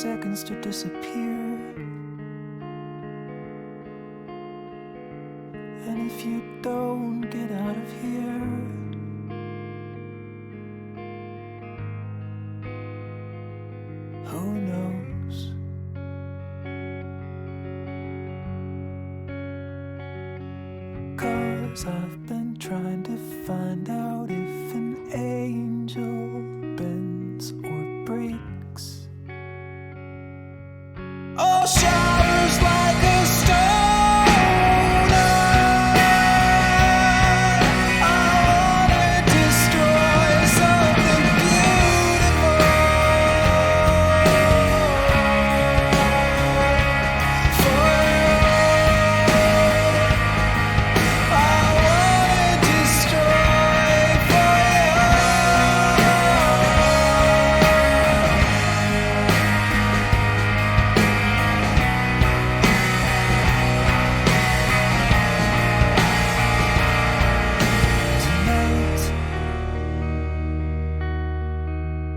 seconds to disappear. And if you don't get out of here, who knows? 'Cause I've been trying to find out if an angel bends or breaks. Oh, showers like a stone.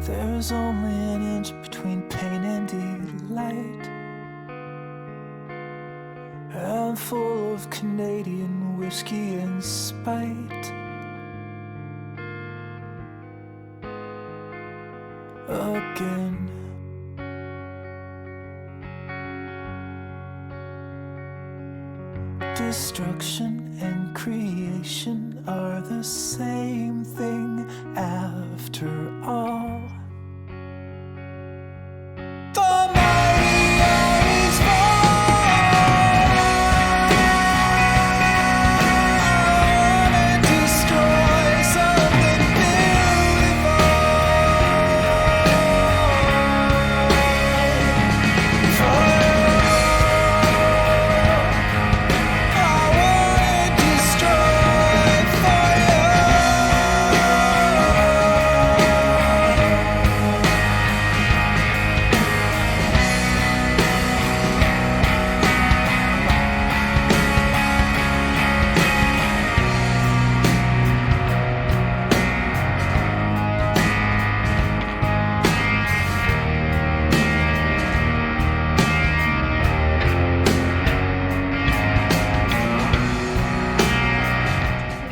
There's only an inch between pain and delight. I'm full of Canadian whiskey and spite. Again. Destruction and creation are the same thing after all.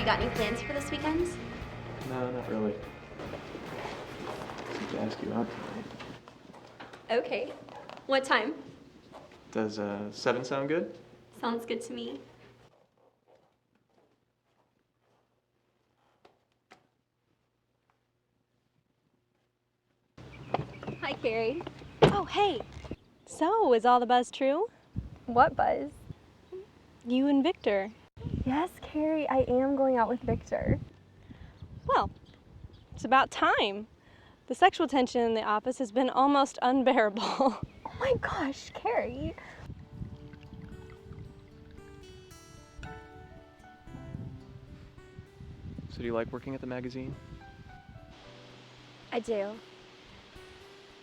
Got any plans for this weekend? No, not really. I need to ask you out tonight. Okay. What time? Does 7 sound good? Sounds good to me. Hi, Carrie. Oh, hey. So, is all the buzz true? What buzz? You and Victor. Yes, Carrie, I am going out with Victor. Well, it's about time. The sexual tension in the office has been almost unbearable. Oh my gosh, Carrie. So do you like working at the magazine? I do.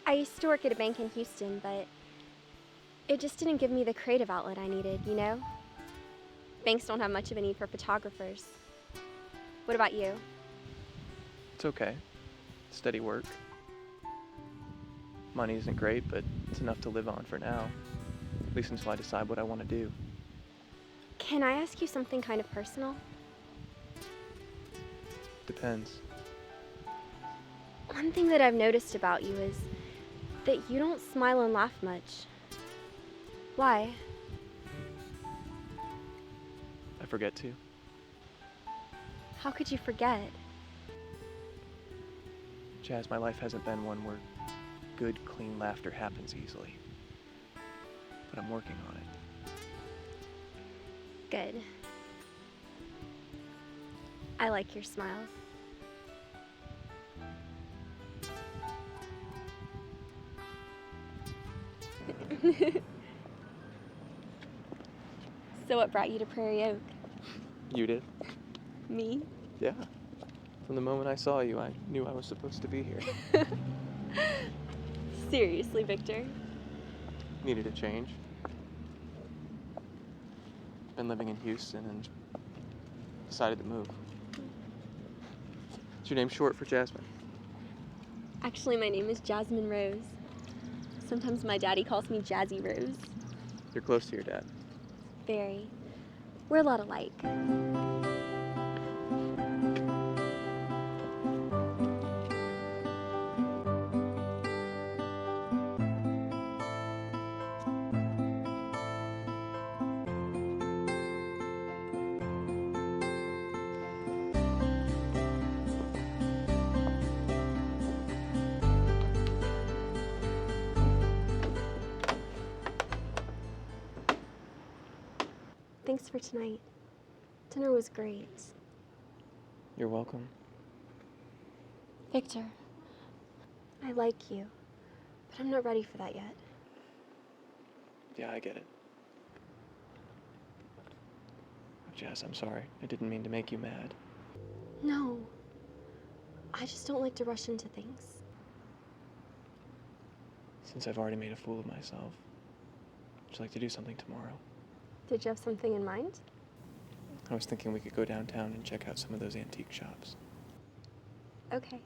I used to work at a bank in Houston, but it just didn't give me the creative outlet I needed, you know? Banks don't have much of a need for photographers. What about you? It's okay. Steady work. Money isn't great, but it's enough to live on for now. At least until I decide what I want to do. Can I ask you something kind of personal? Depends. One thing that I've noticed about you is that you don't smile and laugh much. Why? I forget to. How could you forget? Jazz, my life hasn't been one where good, clean laughter happens easily. But I'm working on it. Good. I like your smile. So what brought you to Prairie Oak? You did? Me? Yeah. From the moment I saw you, I knew I was supposed to be here. Seriously, Victor? Needed a change. Been living in Houston and decided to move. Is your name short for Jasmine? Actually, my name is Jasmine Rose. Sometimes my daddy calls me Jazzy Rose. You're close to your dad. Very. We're a lot alike. Thanks for tonight. Dinner was great. You're welcome. Victor, I like you, but I'm not ready for that yet. Yeah, I get it. Jazz, I'm sorry. I didn't mean to make you mad. No, I just don't like to rush into things. Since I've already made a fool of myself, would you like to do something tomorrow? Did you have something in mind? I was thinking we could go downtown and check out some of those antique shops. Okay.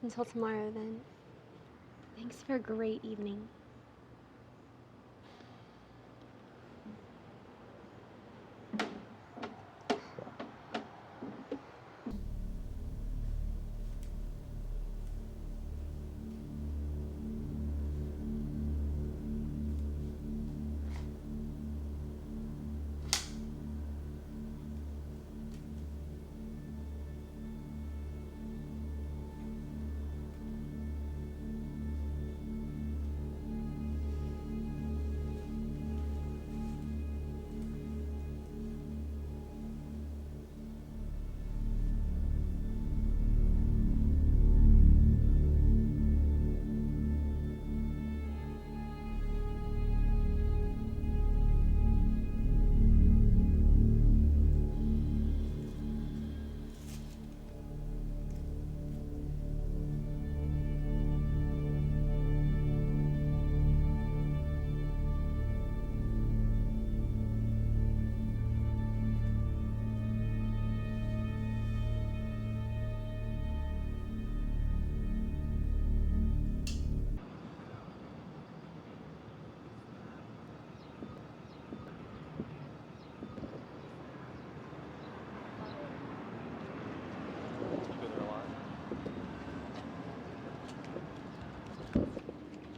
Until tomorrow, then. Thanks for a great evening.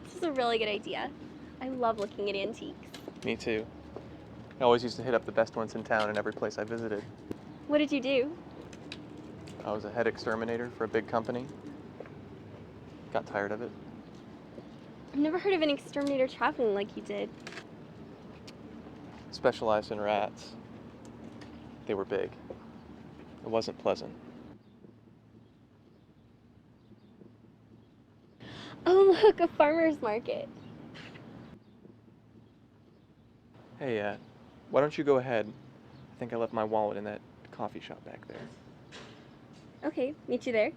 This is a really good idea. I love looking at antiques. Me too. I always used to hit up the best ones in town in every place I visited. What did you do? I was a head exterminator for a big company. Got tired of it. I've never heard of an exterminator traveling like you did. Specialized in rats. They were big. It wasn't pleasant. Oh, look, a farmer's market. Hey, why don't you go ahead? I think I left my wallet in that coffee shop back there. Okay, meet you there.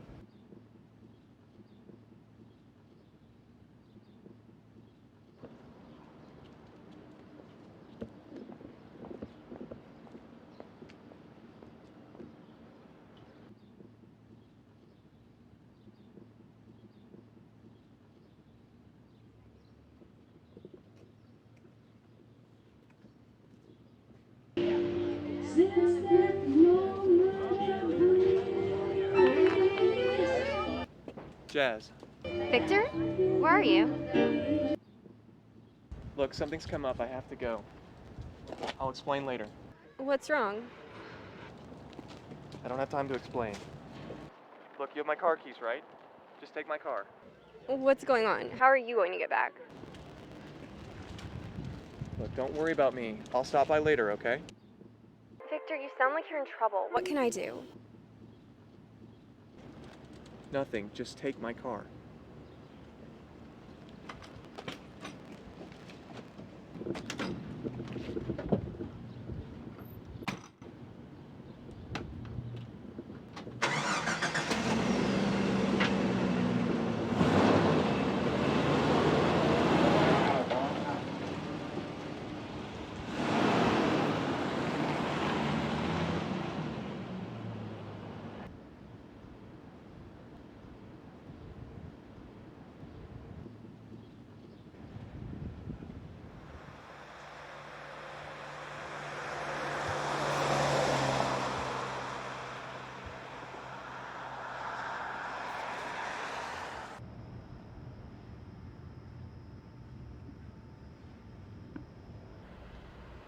Jazz, Victor, where are you? look, something's come up. I have to go. I'll explain later. What's wrong? I don't have time to explain. Look, you have my car keys, right? Just take my car. What's going on? How are you going to get back? Look, don't worry about me. I'll stop by later, okay? Victor, you sound like you're in trouble. What can I do? Nothing. Just take my car.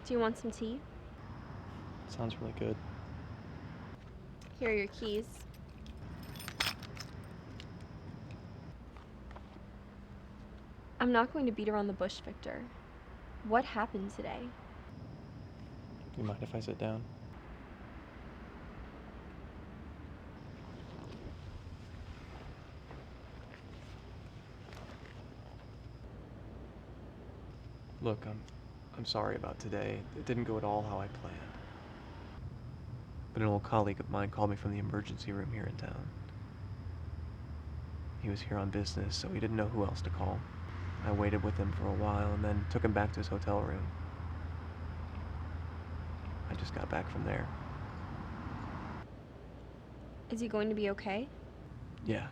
Do you want some tea? Sounds really good. Here are your keys. I'm not going to beat around the bush, Victor. What happened today? Do you mind if I sit down? Look, I'm sorry about today. It didn't go at all how I planned. But an old colleague of mine called me from the emergency room here in town. He was here on business, so he didn't know who else to call. I waited with him for a while and then took him back to his hotel room. I just got back from there. Is he going to be okay? Yeah.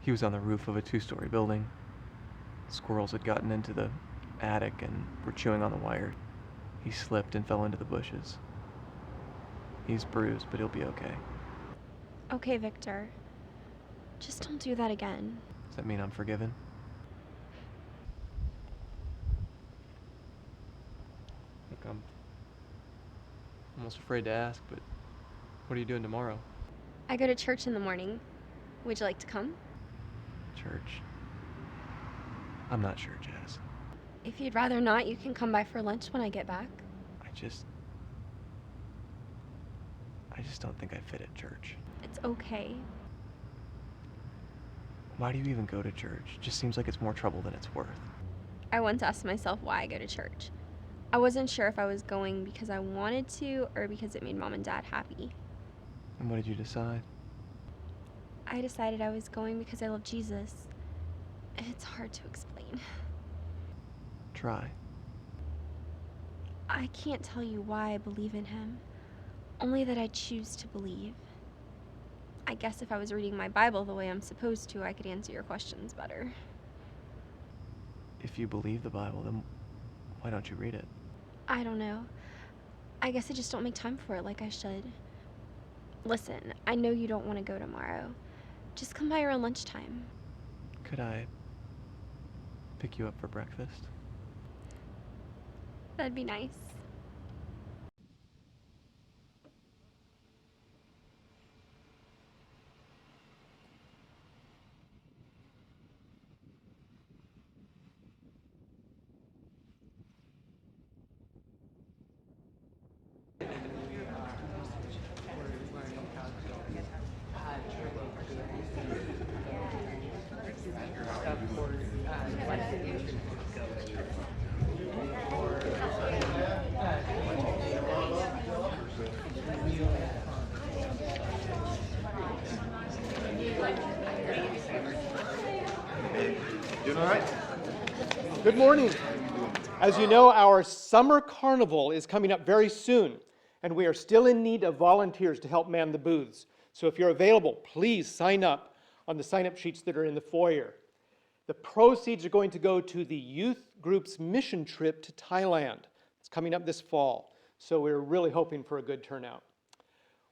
He was on the roof of a 2-story building. Squirrels had gotten into the attic and were chewing on the wire. He slipped and fell into the bushes. He's bruised, but he'll be okay. Okay, Victor. Just don't do that again. Does that mean I'm forgiven? Look, I'm almost afraid to ask, but what are you doing tomorrow? I go to church in the morning. Would you like to come? Church? I'm not sure, Jazz. If you'd rather not, you can come by for lunch when I get back. I just don't think I fit at church. It's okay. Why do you even go to church? It just seems like it's more trouble than it's worth. I once asked myself why I go to church. I wasn't sure if I was going because I wanted to or because it made Mom and Dad happy. And what did you decide? I decided I was going because I love Jesus. It's hard to explain. Try. I can't tell you why I believe in him, only that I choose to believe. I guess if I was reading my Bible the way I'm supposed to, I could answer your questions better. If you believe the Bible, then why don't you read it? I don't know. I guess I just don't make time for it like I should. Listen, I know you don't want to go tomorrow. Just come by around lunchtime. Could I pick you up for breakfast? That'd be nice. Doing all right? Good morning. As you know, our summer carnival is coming up very soon, and we are still in need of volunteers to help man the booths. So if you're available, please sign up on the sign-up sheets that are in the foyer. The proceeds are going to go to the youth group's mission trip to Thailand. It's coming up this fall, so we're really hoping for a good turnout.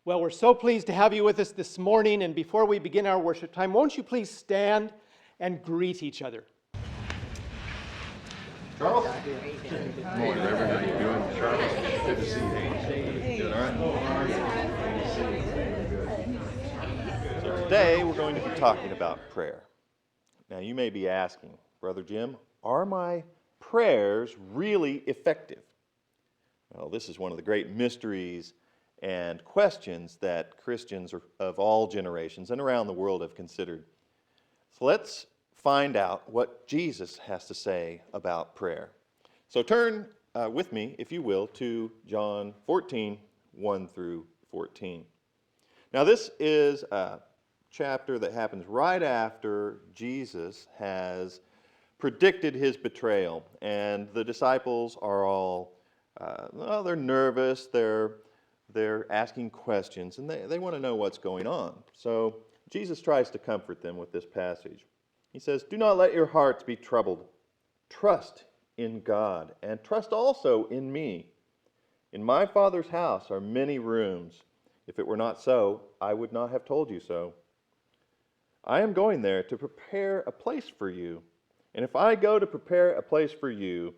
Well, we're so pleased to have you with us this morning, and before we begin our worship time, won't you please stand and greet each other. Charles? Good morning, Reverend. How you doing? Charles, good to see you. Good, all right? So today we're going to be talking about prayer. Now you may be asking, Brother Jim, are my prayers really effective? Well, this is one of the great mysteries and questions that Christians of all generations and around the world have considered. So let's find out what Jesus has to say about prayer. So turn with me, if you will, to John 14, 1 through 14. Now this is a chapter that happens right after Jesus has predicted his betrayal, and the disciples are all, they're nervous, they're asking questions, and they want to know what's going on. So Jesus tries to comfort them with this passage. He says, "Do not let your hearts be troubled. Trust in God, and trust also in me. In my Father's house are many rooms. If it were not so, I would not have told you so. I am going there to prepare a place for you. And if I go to prepare a place for you,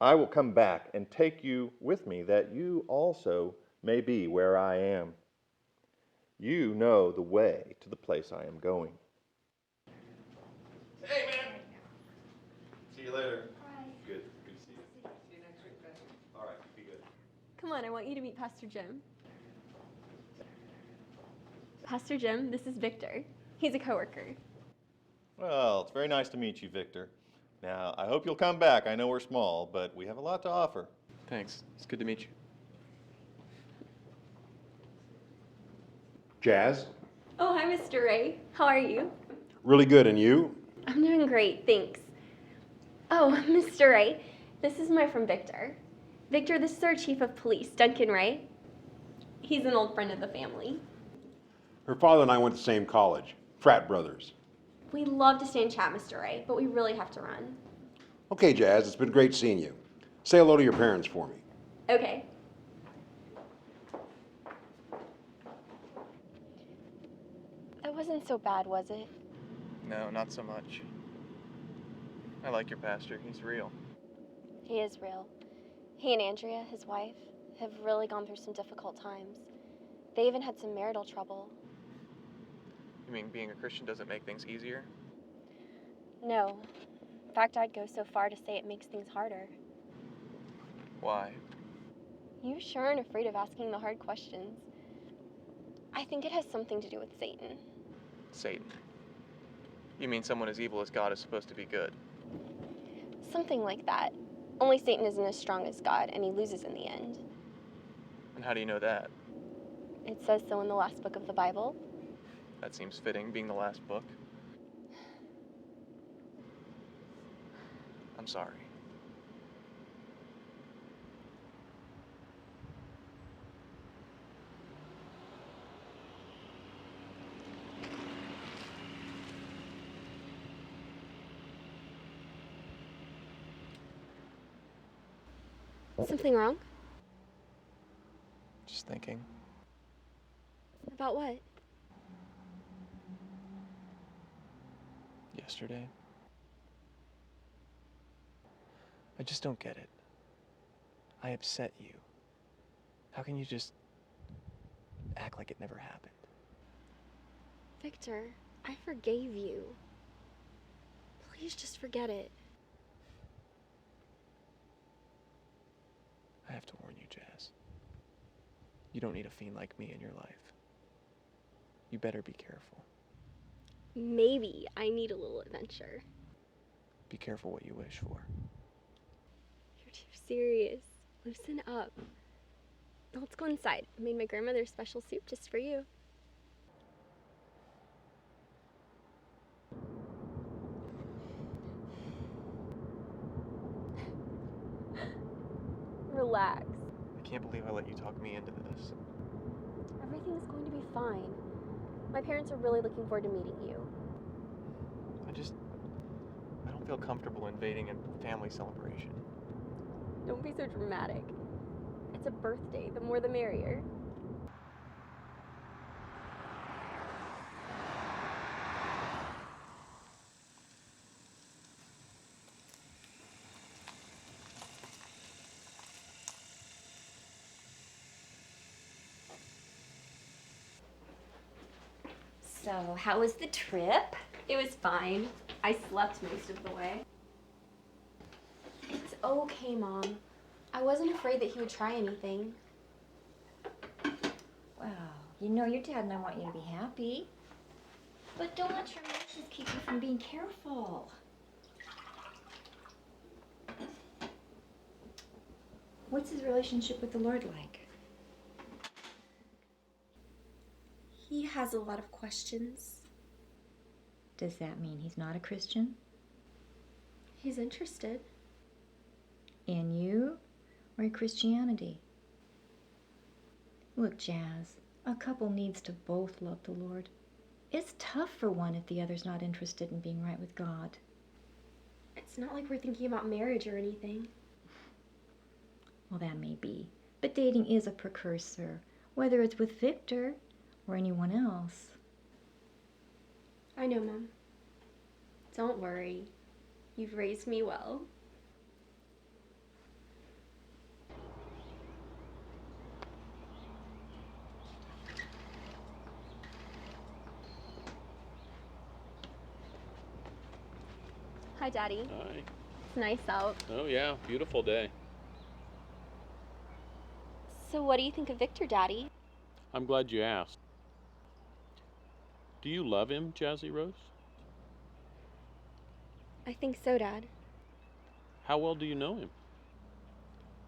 I will come back and take you with me, that you also may be where I am. You know the way to the place I am going. Hey, man! See you later. Bye. Good to see you. See you next week, Pastor. All right, be good. Come on, I want you to meet Pastor Jim. Pastor Jim, this is Victor. He's a coworker. Well, it's very nice to meet you, Victor. Now, I hope you'll come back. I know we're small, but we have a lot to offer. Thanks. It's good to meet you. Jazz? Oh, hi, Mr. Ray. How are you? Really good, and you? I'm doing great, thanks. Oh, Mr. Ray, this is my friend Victor. Victor, this is our chief of police, Duncan Ray. He's an old friend of the family. Her father and I went to the same college, frat brothers. We'd love to stay and chat, Mr. Ray, but we really have to run. Okay, Jazz, it's been great seeing you. Say hello to your parents for me. Okay. That wasn't so bad, was it? No, not so much. I like your pastor. He's real. He is real. He and Andrea, his wife, have really gone through some difficult times. They even had some marital trouble. You mean being a Christian doesn't make things easier? No. In fact, I'd go so far to say it makes things harder. Why? You sure aren't afraid of asking the hard questions. I think it has something to do with Satan. Satan. You mean someone as evil as God is supposed to be good? Something like that. Only Satan isn't as strong as God, and he loses in the end. And how do you know that? It says so in the last book of the Bible. That seems fitting, being the last book. I'm sorry. Something wrong? Just thinking. About what? Yesterday. I just don't get it. I upset you. How can you just act like it never happened? Victor, I forgave you. Please just forget it. I have to warn you, Jazz. You don't need a fiend like me in your life. You better be careful. Maybe I need a little adventure. Be careful what you wish for. You're too serious. Loosen up. Let's go inside. I made my grandmother's special soup just for you. Relax. I can't believe I let you talk me into this. Everything's going to be fine. My parents are really looking forward to meeting you. I don't feel comfortable invading a family celebration. Don't be so dramatic. It's a birthday. The more the merrier. So, how was the trip? It was fine. I slept most of the way. It's okay, Mom. I wasn't afraid that he would try anything. Well, you know your dad and I want you to be happy. But don't let your emotions keep you from being careful. What's his relationship with the Lord like? He has a lot of questions. Does that mean he's not a Christian? He's interested. In you or in Christianity? Look, Jazz, a couple needs to both love the Lord. It's tough for one if the other's not interested in being right with God. It's not like we're thinking about marriage or anything. Well, that may be. But dating is a precursor, whether it's with Victor or anyone else. I know, Mom. Don't worry. You've raised me well. Hi, Daddy. Hi. It's nice out. Oh, yeah, beautiful day. So what do you think of Victor, Daddy? I'm glad you asked. Do you love him, Jazzy Rose? I think so, Dad. How well do you know him?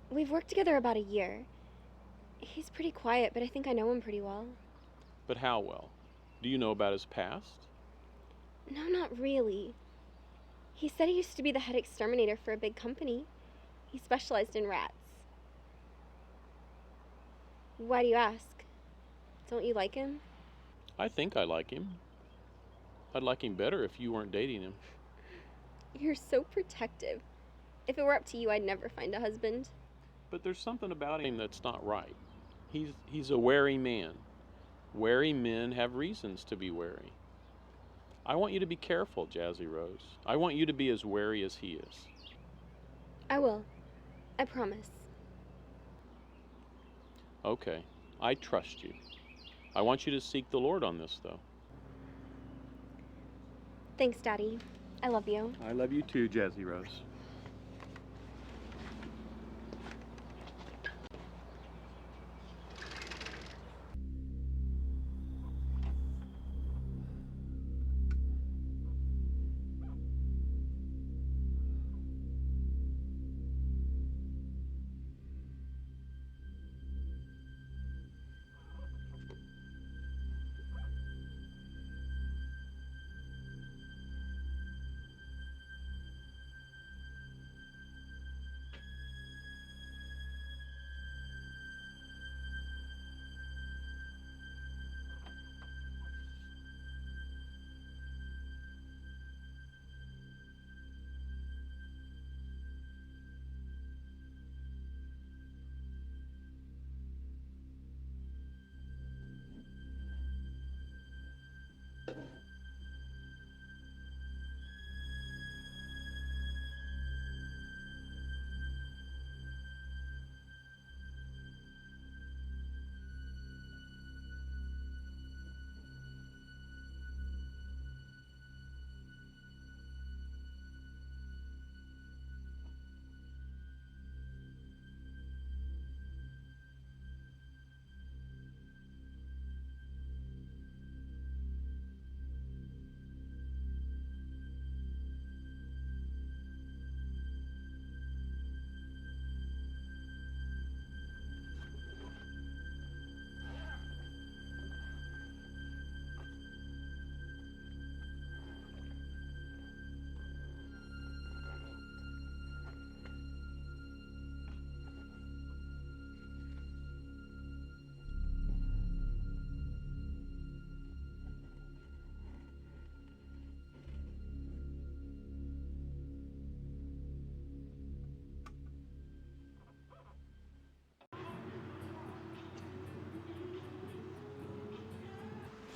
We've worked together about a year. He's pretty quiet, but I think I know him pretty well. But how well? Do you know about his past? No, not really. He said he used to be the head exterminator for a big company. He specialized in rats. Why do you ask? Don't you like him? I think I like him. I'd like him better if you weren't dating him. You're so protective. If it were up to you, I'd never find a husband. But there's something about him that's not right. He's a wary man. Wary men have reasons to be wary. I want you to be careful, Jazzy Rose. I want you to be as wary as he is. I will. I promise. Okay, I trust you. I want you to seek the Lord on this, though. Thanks, Daddy. I love you. I love you too, Jazzy Rose.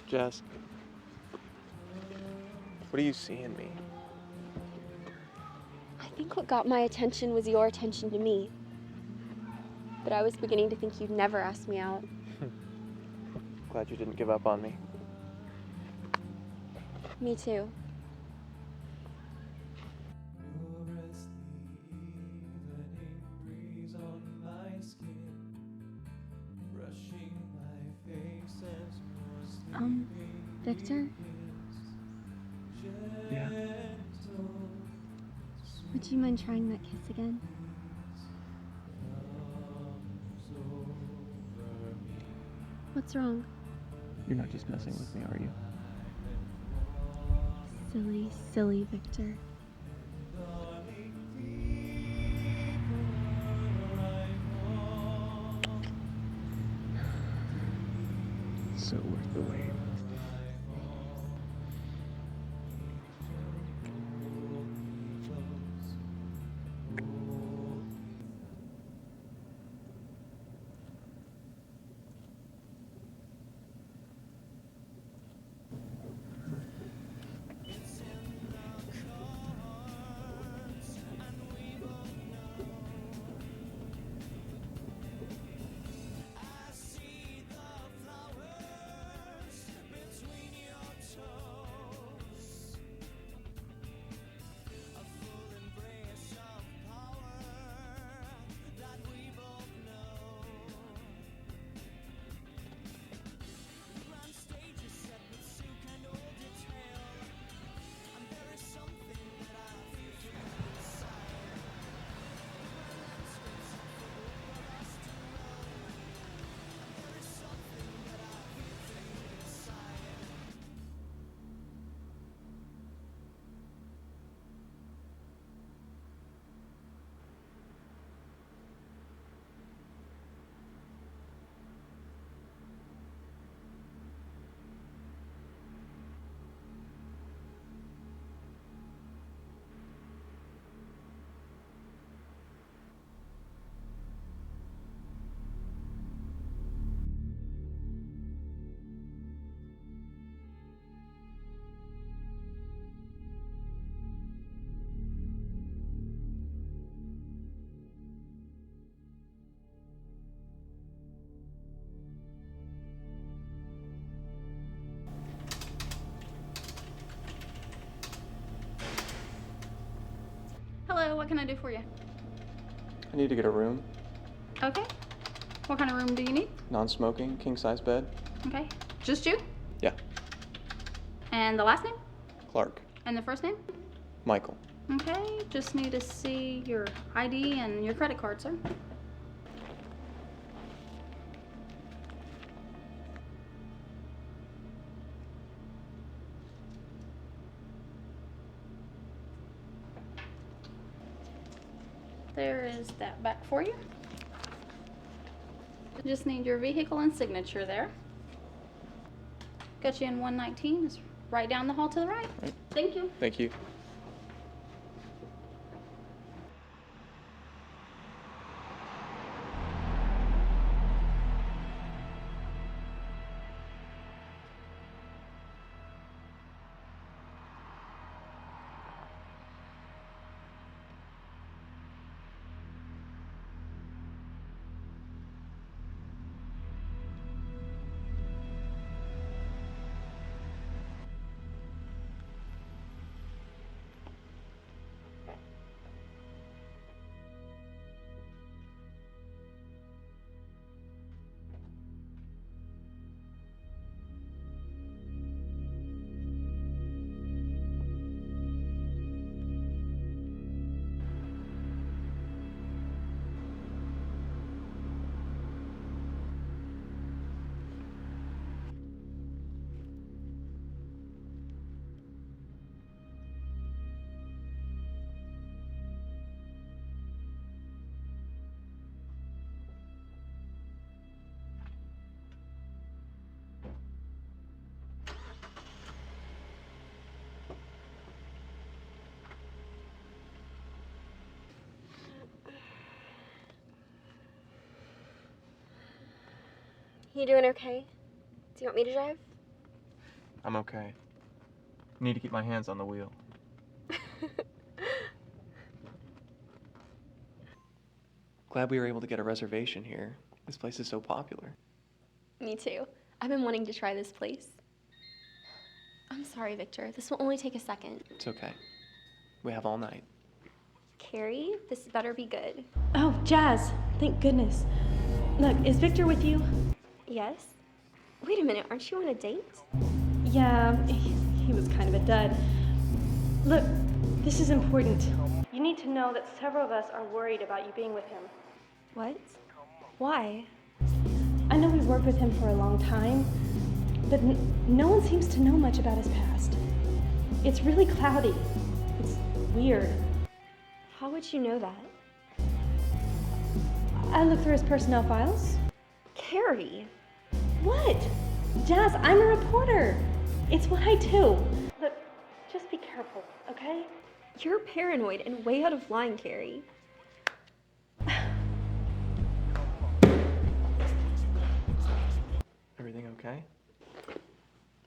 Jess, what do you see in me? I think what got my attention was your attention to me. But I was beginning to think you'd never ask me out. Glad you didn't give up on me. Me too. Victor? Yeah. Would you mind trying that kiss again? What's wrong? You're not just messing with me, are you? Silly, silly Victor. So worth the wait. What can I do for you? I need to get a room. Okay. What kind of room do you need? Non-smoking, king-size bed. Okay. Just you? Yeah. And the last name? Clark. And the first name? Michael. Okay. Just need to see your ID and your credit card, sir. There is that back for you. Just need your vehicle and signature there. Got you in 119. It's right down the hall to the right. Right. Thank you. Thank you. You doing okay? Do you want me to drive? I'm okay. Need to keep my hands on the wheel. Glad we were able to get a reservation here. This place is so popular. Me too. I've been wanting to try this place. I'm sorry, Victor. This will only take a second. It's okay. We have all night. Carrie, this better be good. Oh, Jazz, thank goodness. Look, is Victor with you? Yes? Wait a minute, aren't you on a date? Yeah, he was kind of a dud. Look, this is important. You need to know that several of us are worried about you being with him. What? Why? I know we've worked with him for a long time, but no one seems to know much about his past. It's really cloudy. It's weird. How would you know that? I looked through his personnel files. Carrie! What? Jazz, I'm a reporter. It's what I do. Look, just be careful, okay? You're paranoid and way out of line, Carrie. Everything okay?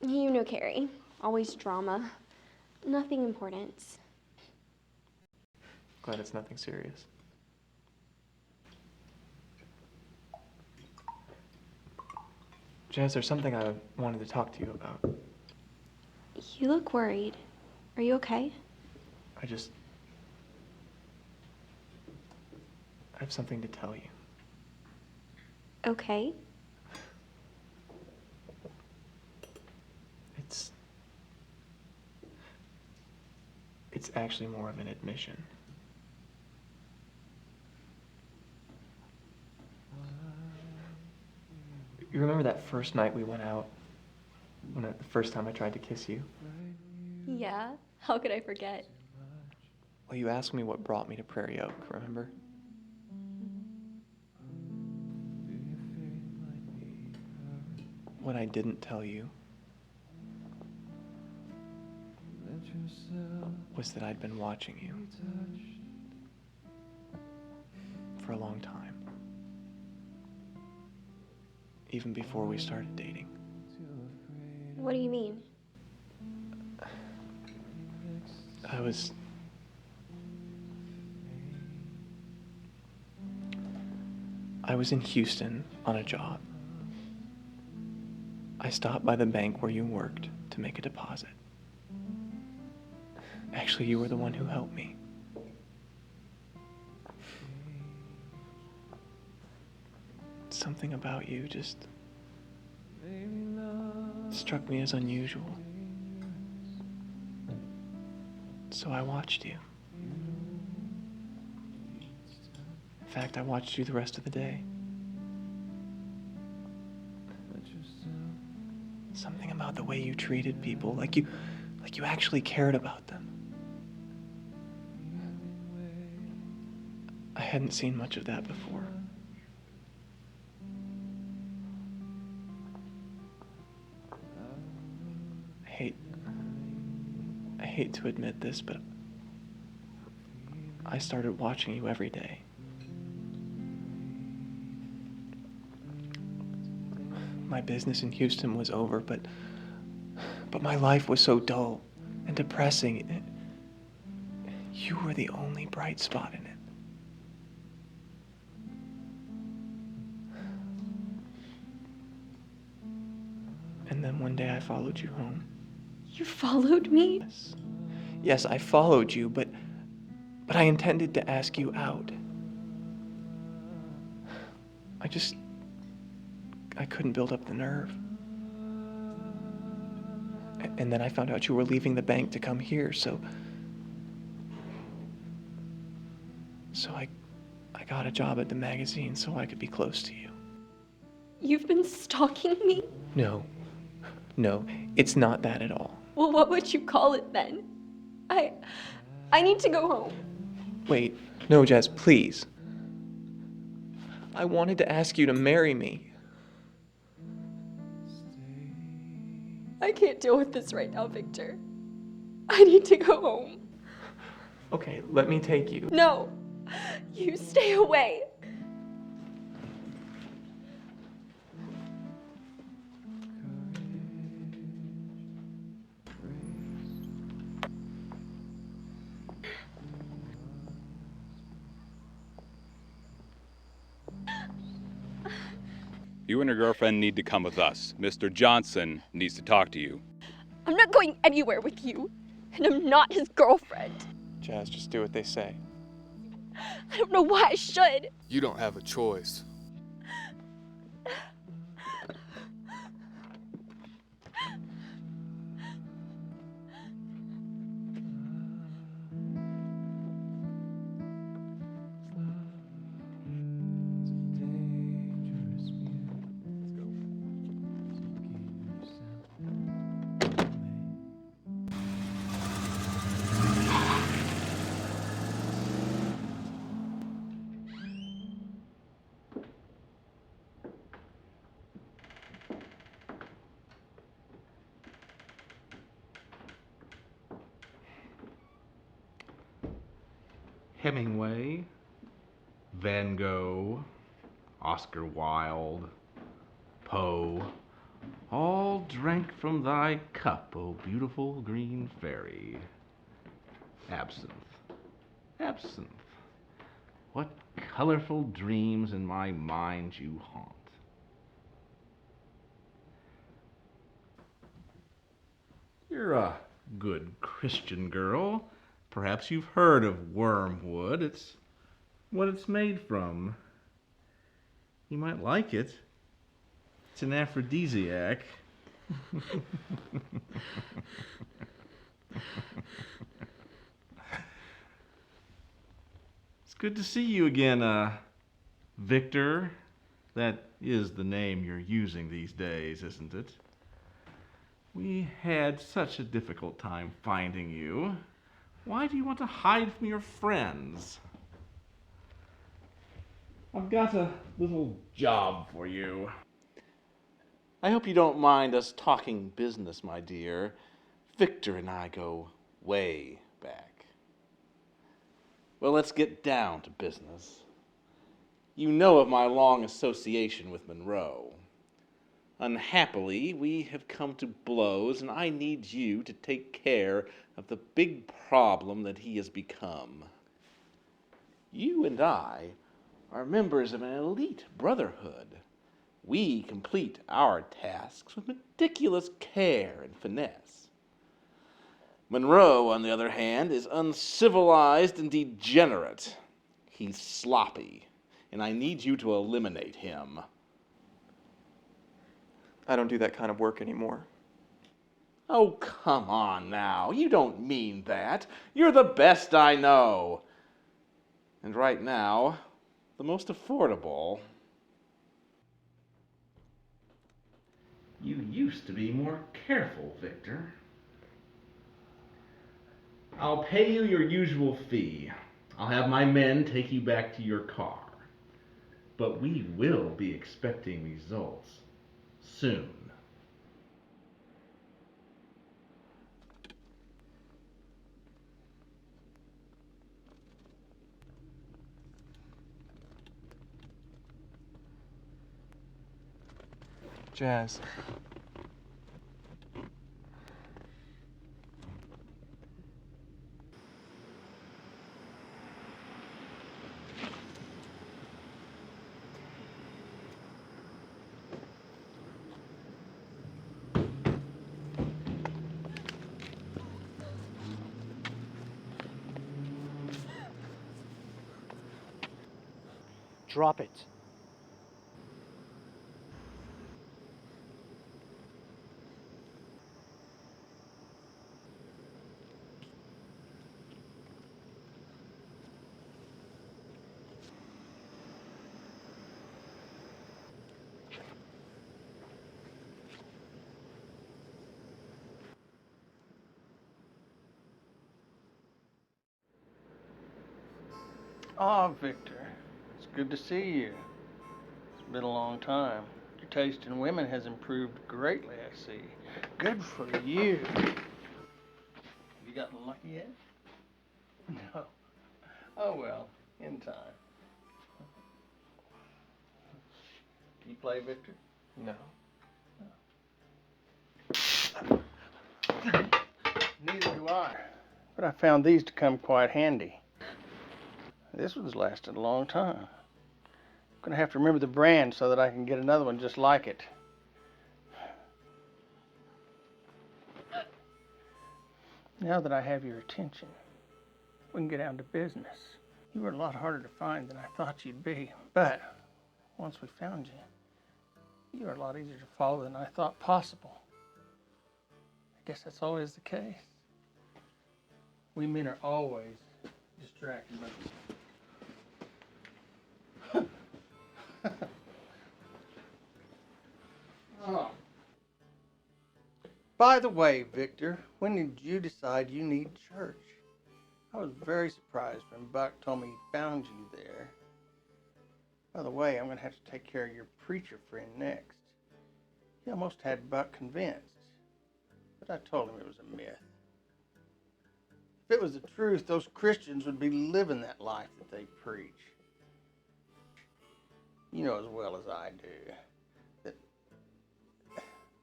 You know Carrie. Always drama. Nothing important. Glad it's nothing serious. Jazz, there's something I wanted to talk to you about. You look worried. Are you okay? I have something to tell you. Okay. It's actually more of an admission. You remember that first night we went out? The first time I tried to kiss you? Yeah? How could I forget? Well, you asked me what brought me to Prairie Oak, remember? What I didn't tell you was that I'd been watching you for a long time. Even before we started dating. What do you mean? I was in Houston on a job. I stopped by the bank where you worked to make a deposit. Actually, you were the one who helped me. Something about you just struck me as unusual. So I watched you. In fact, I watched you the rest of the day. Something about the way you treated people, like you actually cared about them. I hadn't seen much of that before. I hate to admit this, but I started watching you every day. My business in Houston was over, but my life was so dull and depressing. You were the only bright spot in it. And then one day I followed you home. You followed me? Yes, I followed you, but I intended to ask you out. I couldn't build up the nerve. And then I found out you were leaving the bank to come here, so I got a job at the magazine so I could be close to you. You've been stalking me? No, it's not that at all. Well, what would you call it then? I need to go home. Wait, no, Jazz, please. I wanted to ask you to marry me. I can't deal with this right now, Victor. I need to go home. Okay, let me take you. No, you stay away. You and your girlfriend need to come with us. Mr. Johnson needs to talk to you. I'm not going anywhere with you, and I'm not his girlfriend. Jazz, just do what they say. I don't know why I should. You don't have a choice. Hemingway, Van Gogh, Oscar Wilde, Poe, all drank from thy cup, O beautiful green fairy. Absinthe, absinthe, what colorful dreams in my mind you haunt. You're a good Christian girl. Perhaps you've heard of wormwood. It's what it's made from. You might like it. It's an aphrodisiac. It's good to see you again, Victor. That is the name you're using these days, isn't it? We had such a difficult time finding you. Why do you want to hide from your friends? I've got a little job for you. I hope you don't mind us talking business, my dear. Victor and I go way back. Well, let's get down to business. You know of my long association with Monroe. Unhappily, we have come to blows, and I need you to take care of the big problem that he has become. You and I are members of an elite brotherhood. We complete our tasks with meticulous care and finesse. Monroe, on the other hand, is uncivilized and degenerate. He's sloppy, and I need you to eliminate him. I don't do that kind of work anymore. Oh, come on now. You don't mean that. You're the best I know. And right now, the most affordable. You used to be more careful, Victor. I'll pay you your usual fee. I'll have my men take you back to your car. But we will be expecting results soon. Jazz. Drop it. Ah, Victor, it's good to see you. It's been a long time. Your taste in women has improved greatly, I see. Good for you. Have you gotten lucky yet? No. Oh well, in time. Do you play, Victor? No. Neither do I. But I found these to come quite handy. This one's lasted a long time. I'm gonna have to remember the brand so that I can get another one just like it. Now that I have your attention, we can get down to business. You were a lot harder to find than I thought you'd be, but once we found you, you were a lot easier to follow than I thought possible. I guess that's always the case. We men are always distracted by Oh. By the way, Victor, when did you decide you need church? I was very surprised when Buck told me he found you there. By the way, I'm going to have to take care of your preacher friend next. He almost had Buck convinced, but I told him it was a myth. If it was the truth, those Christians would be living that life that they preach. You know as well as I do that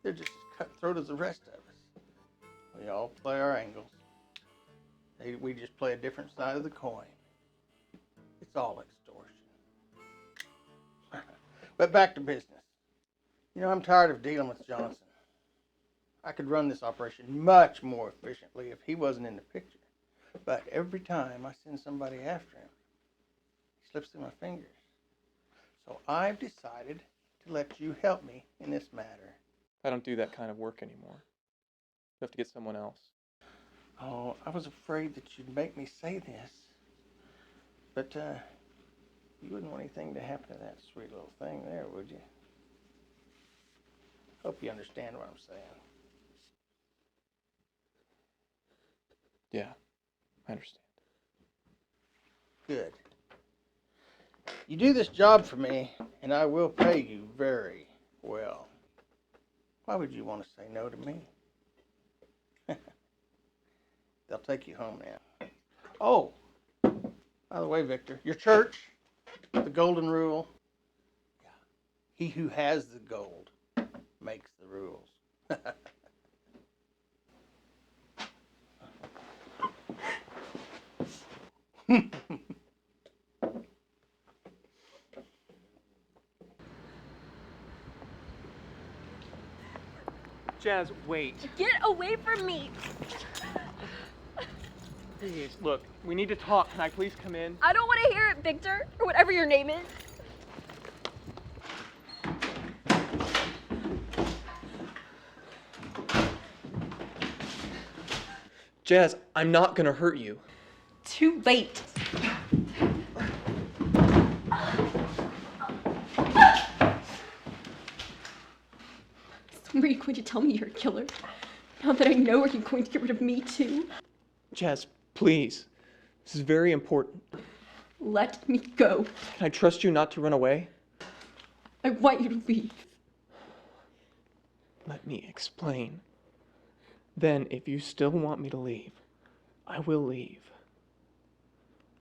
they're just as cutthroat as the rest of us. We all play our angles. We just play a different side of the coin. It's all extortion. But back to business. You know, I'm tired of dealing with Johnson. I could run this operation much more efficiently if he wasn't in the picture. But every time I send somebody after him, he slips through my fingers. So I've decided to let you help me in this matter. I don't do that kind of work anymore. You have to get someone else. Oh, I was afraid that you'd make me say this. But, you wouldn't want anything to happen to that sweet little thing there, would you? Hope you understand what I'm saying. Yeah, I understand. Good. You do this job for me, and I will pay you very well. Why would you want to say no to me? They'll take you home now. Oh, by the way, Victor, your church, the golden rule. Yeah. He who has the gold makes the rules. Jazz, wait. Get away from me! Please, look, we need to talk. Can I please come in? I don't want to hear it, Victor, or whatever your name is. Jazz, I'm not gonna hurt you. Too late. So are you going to tell me you're a killer? Now that I know, are you going to get rid of me too? Jazz, please. This is very important. Let me go. Can I trust you not to run away? I want you to leave. Let me explain. Then, if you still want me to leave, I will leave.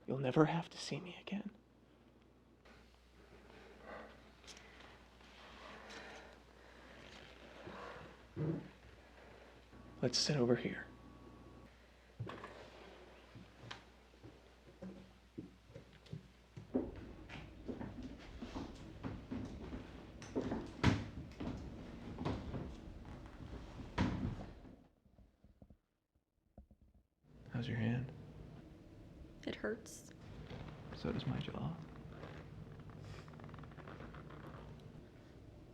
You'll never have to see me again. Let's sit over here. How's your hand? It hurts. So does my jaw.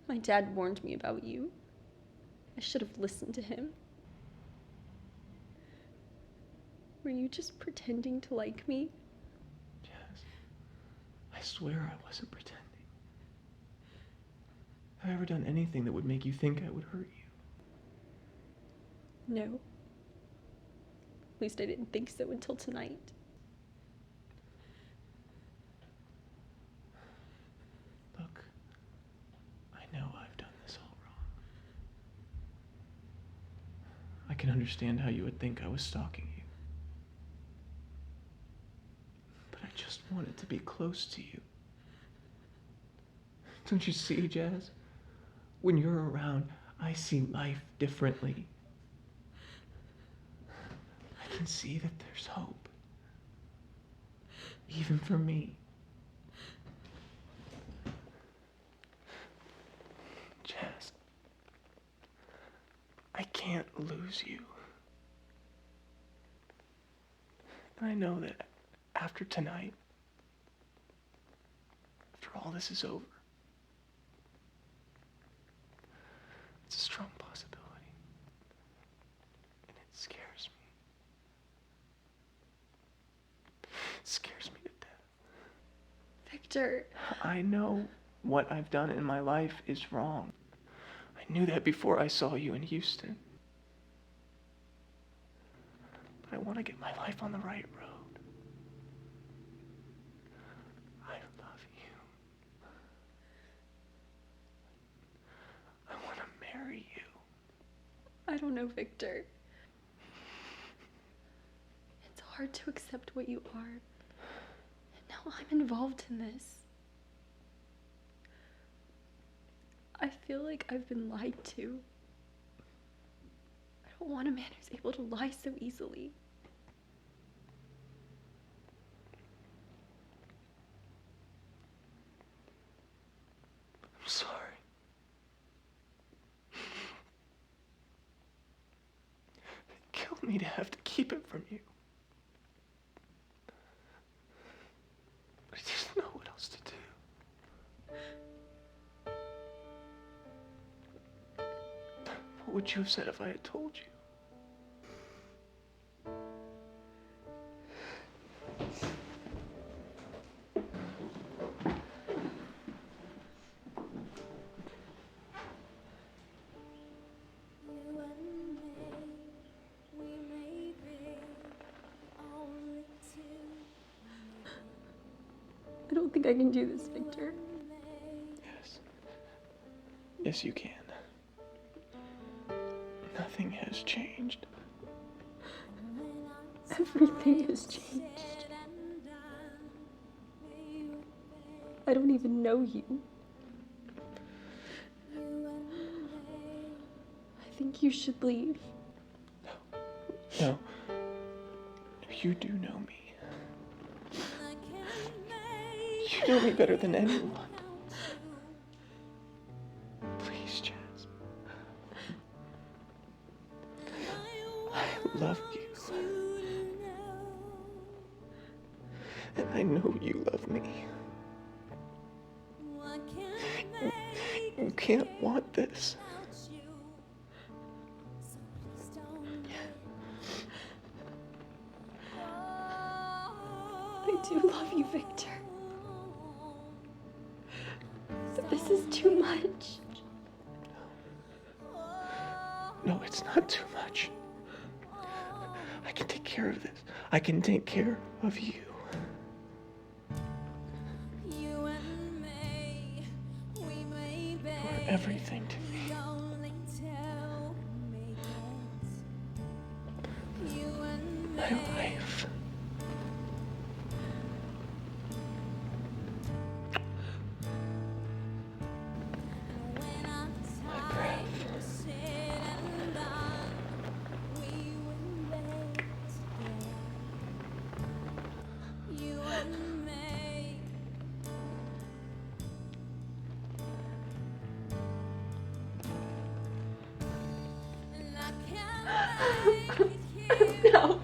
My dad warned me about you. I should have listened to him. Were you just pretending to like me? Jazz, I swear I wasn't pretending. Have I ever done anything that would make you think I would hurt you? No. At least I didn't think so until tonight. Look, I know I've done this all wrong. I can understand how you would think I was stalking you. But I just wanted to be close to you. Don't you see, Jazz? When you're around, I see life differently. I can see that there's hope. Even for me. Jazz, I can't lose you. I know that after tonight, after all this is over, it's a strong possibility. And it scares me. It scares me to death. Victor. I know what I've done in my life is wrong. I knew that before I saw you in Houston. But I want to get my life on the right road. I love you. I want to marry you. I don't know, Victor. It's hard to accept what you are. And now I'm involved in this. I feel like I've been lied to. I don't want a man who's able to lie so easily. I'm sorry. It killed me to have to keep it from you. But I didn't know what else to do. What would you have said if I had told you? I don't think I can do this, Victor. Yes. Yes, you can. Nothing has changed. Everything has changed. I don't even know you. I think you should leave. No. You do know me. You know me better than anyone. Please, Jazz. I love you. And I know you love me. You can't want this. do love you, Victor. But this is too much. No, it's not too much. I can take care of this. I can take care of you. You're everything to me. My life. My breath. No.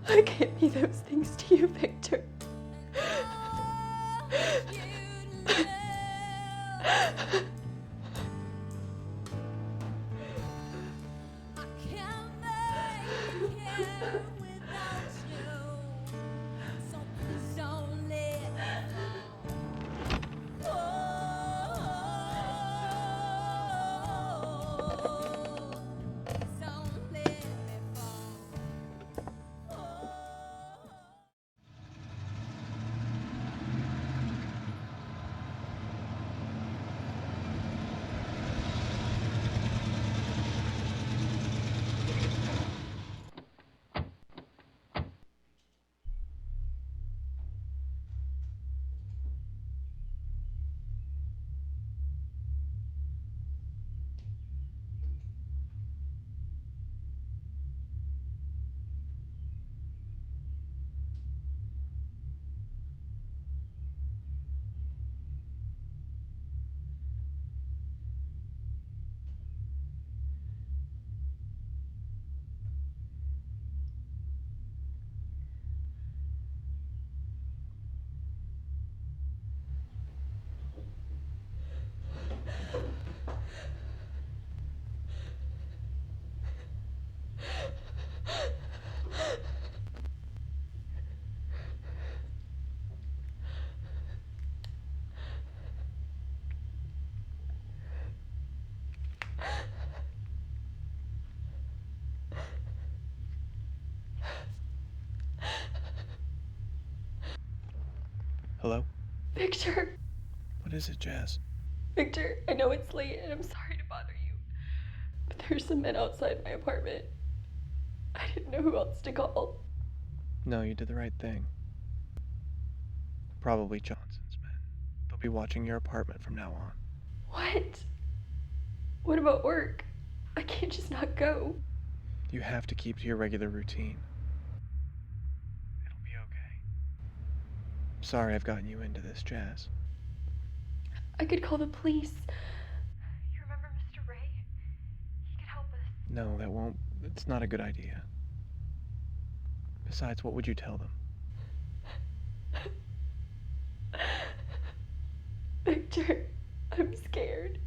I can't be those things to you, Victor. Hello? Victor. What is it, Jazz? Victor, I know it's late and I'm sorry to bother you, but there's some men outside my apartment. I didn't know who else to call. No, you did the right thing. Probably Johnson's men. They'll be watching your apartment from now on. What? What about work? I can't just not go. You have to keep to your regular routine. It'll be okay. Sorry I've gotten you into this, Jazz. I could call the police. You remember Mr. Ray? He could help us. No, that won't. It's not a good idea. Besides, what would you tell them? Victor, I'm scared.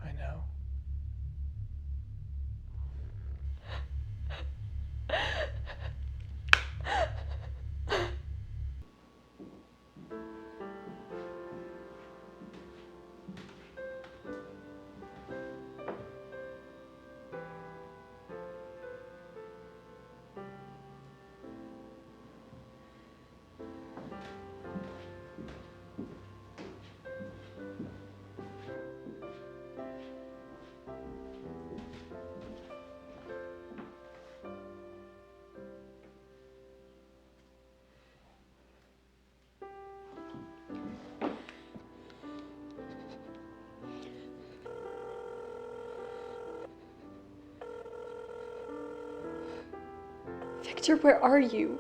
I know. Victor, where are you?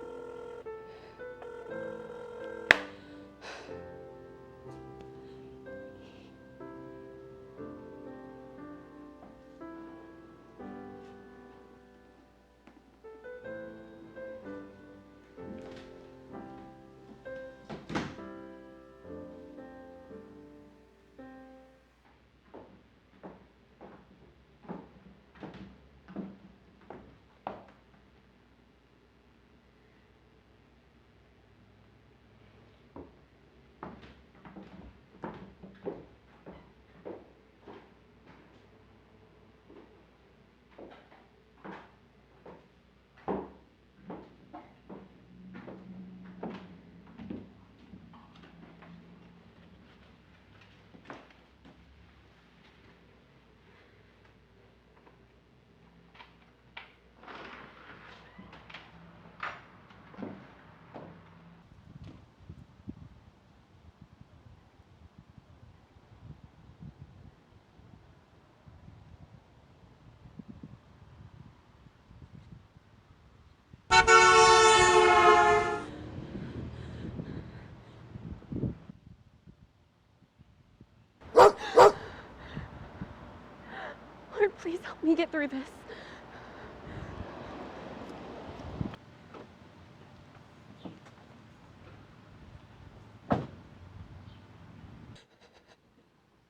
Please help me get through this.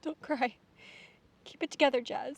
Don't cry. Keep it together, Jazz.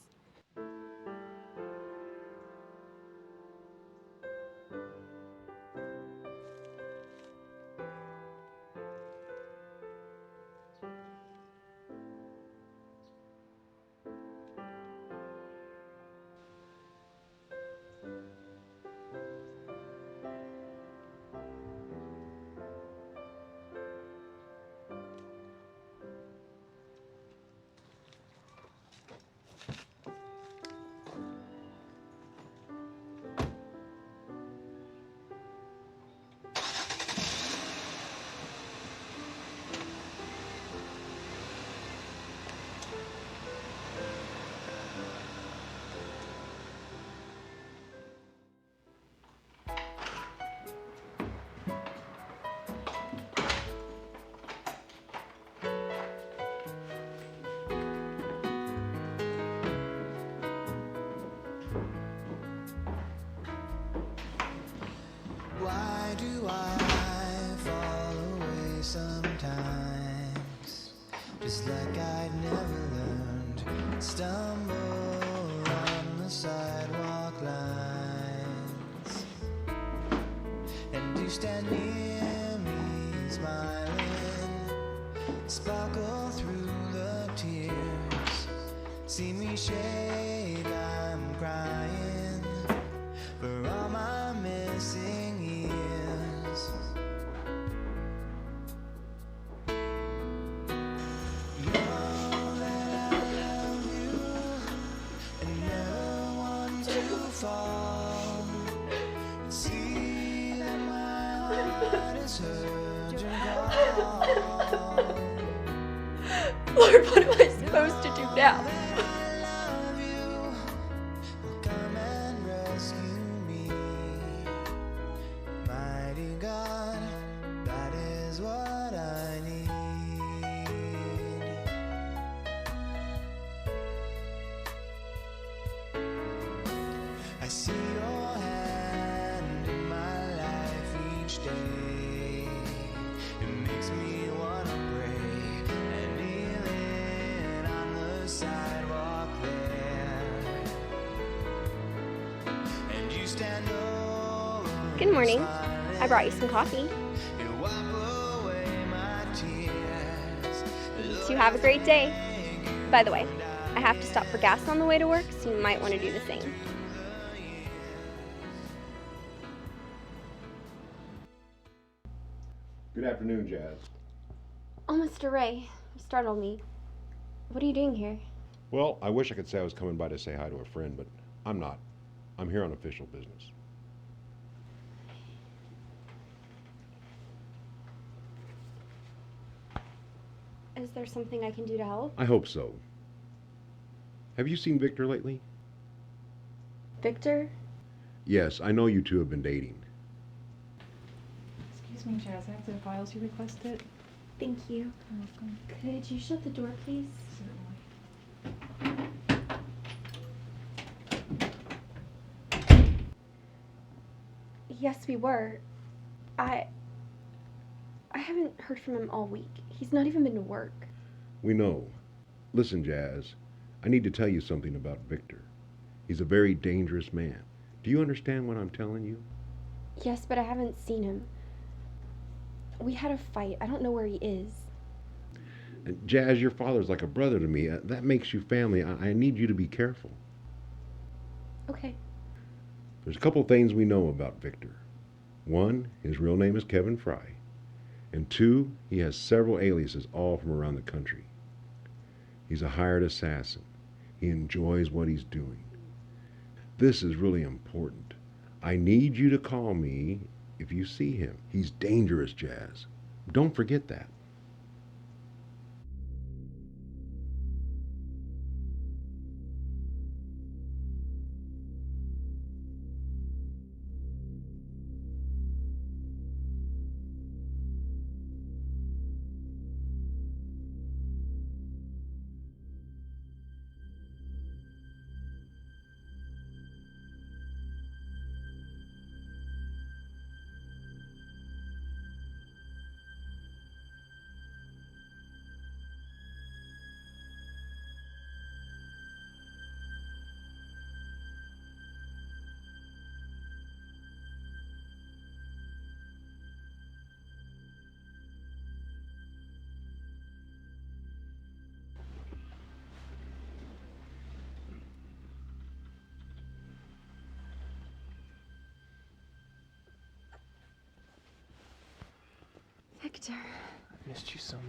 Why do I fall away sometimes? Just like I'd never learned. Stumble on the sidewalk lines. And you stand near me smiling, sparkle through the tears. See me shake, I'm crying for all my missing years. Know that I love you and never want to fall. See that my heart is hurt and cold. Lord, what am I supposed to do now? Come and rescue me. Mighty God, that is what I need. I see your hand in my life each day. It makes me wanna pray and kneel in on the sidewalk there. And you stand over. Good morning. I brought you some coffee. You wipe away my tears. You two have a great day. By the way, I have to stop for gas on the way to work, so you might want to do the same. Good afternoon, Jazz. Oh, Mr. Ray, you startled me. What are you doing here? Well, I wish I could say I was coming by to say hi to a friend, but I'm not. I'm here on official business. Is there something I can do to help? I hope so. Have you seen Victor lately? Victor? Yes, I know you two have been dating. Excuse me, Jazz. I have the files you requested. Thank you. You're welcome. Could you shut the door, please? Certainly. Yes, we were. I haven't heard from him all week. He's not even been to work. We know. Listen, Jazz, I need to tell you something about Victor. He's a very dangerous man. Do you understand what I'm telling you? Yes, but I haven't seen him. We had a fight. I don't know where he is. Jazz, your father's like a brother to me. That makes you family. I need you to be careful. Okay. There's a couple things we know about Victor. One, his real name is Kevin Frye. And two, he has several aliases all from around the country. He's a hired assassin. He enjoys what he's doing. This is really important. I need you to call me if you see him. He's dangerous, Jazz. Don't forget that. Victor. I've missed you so much.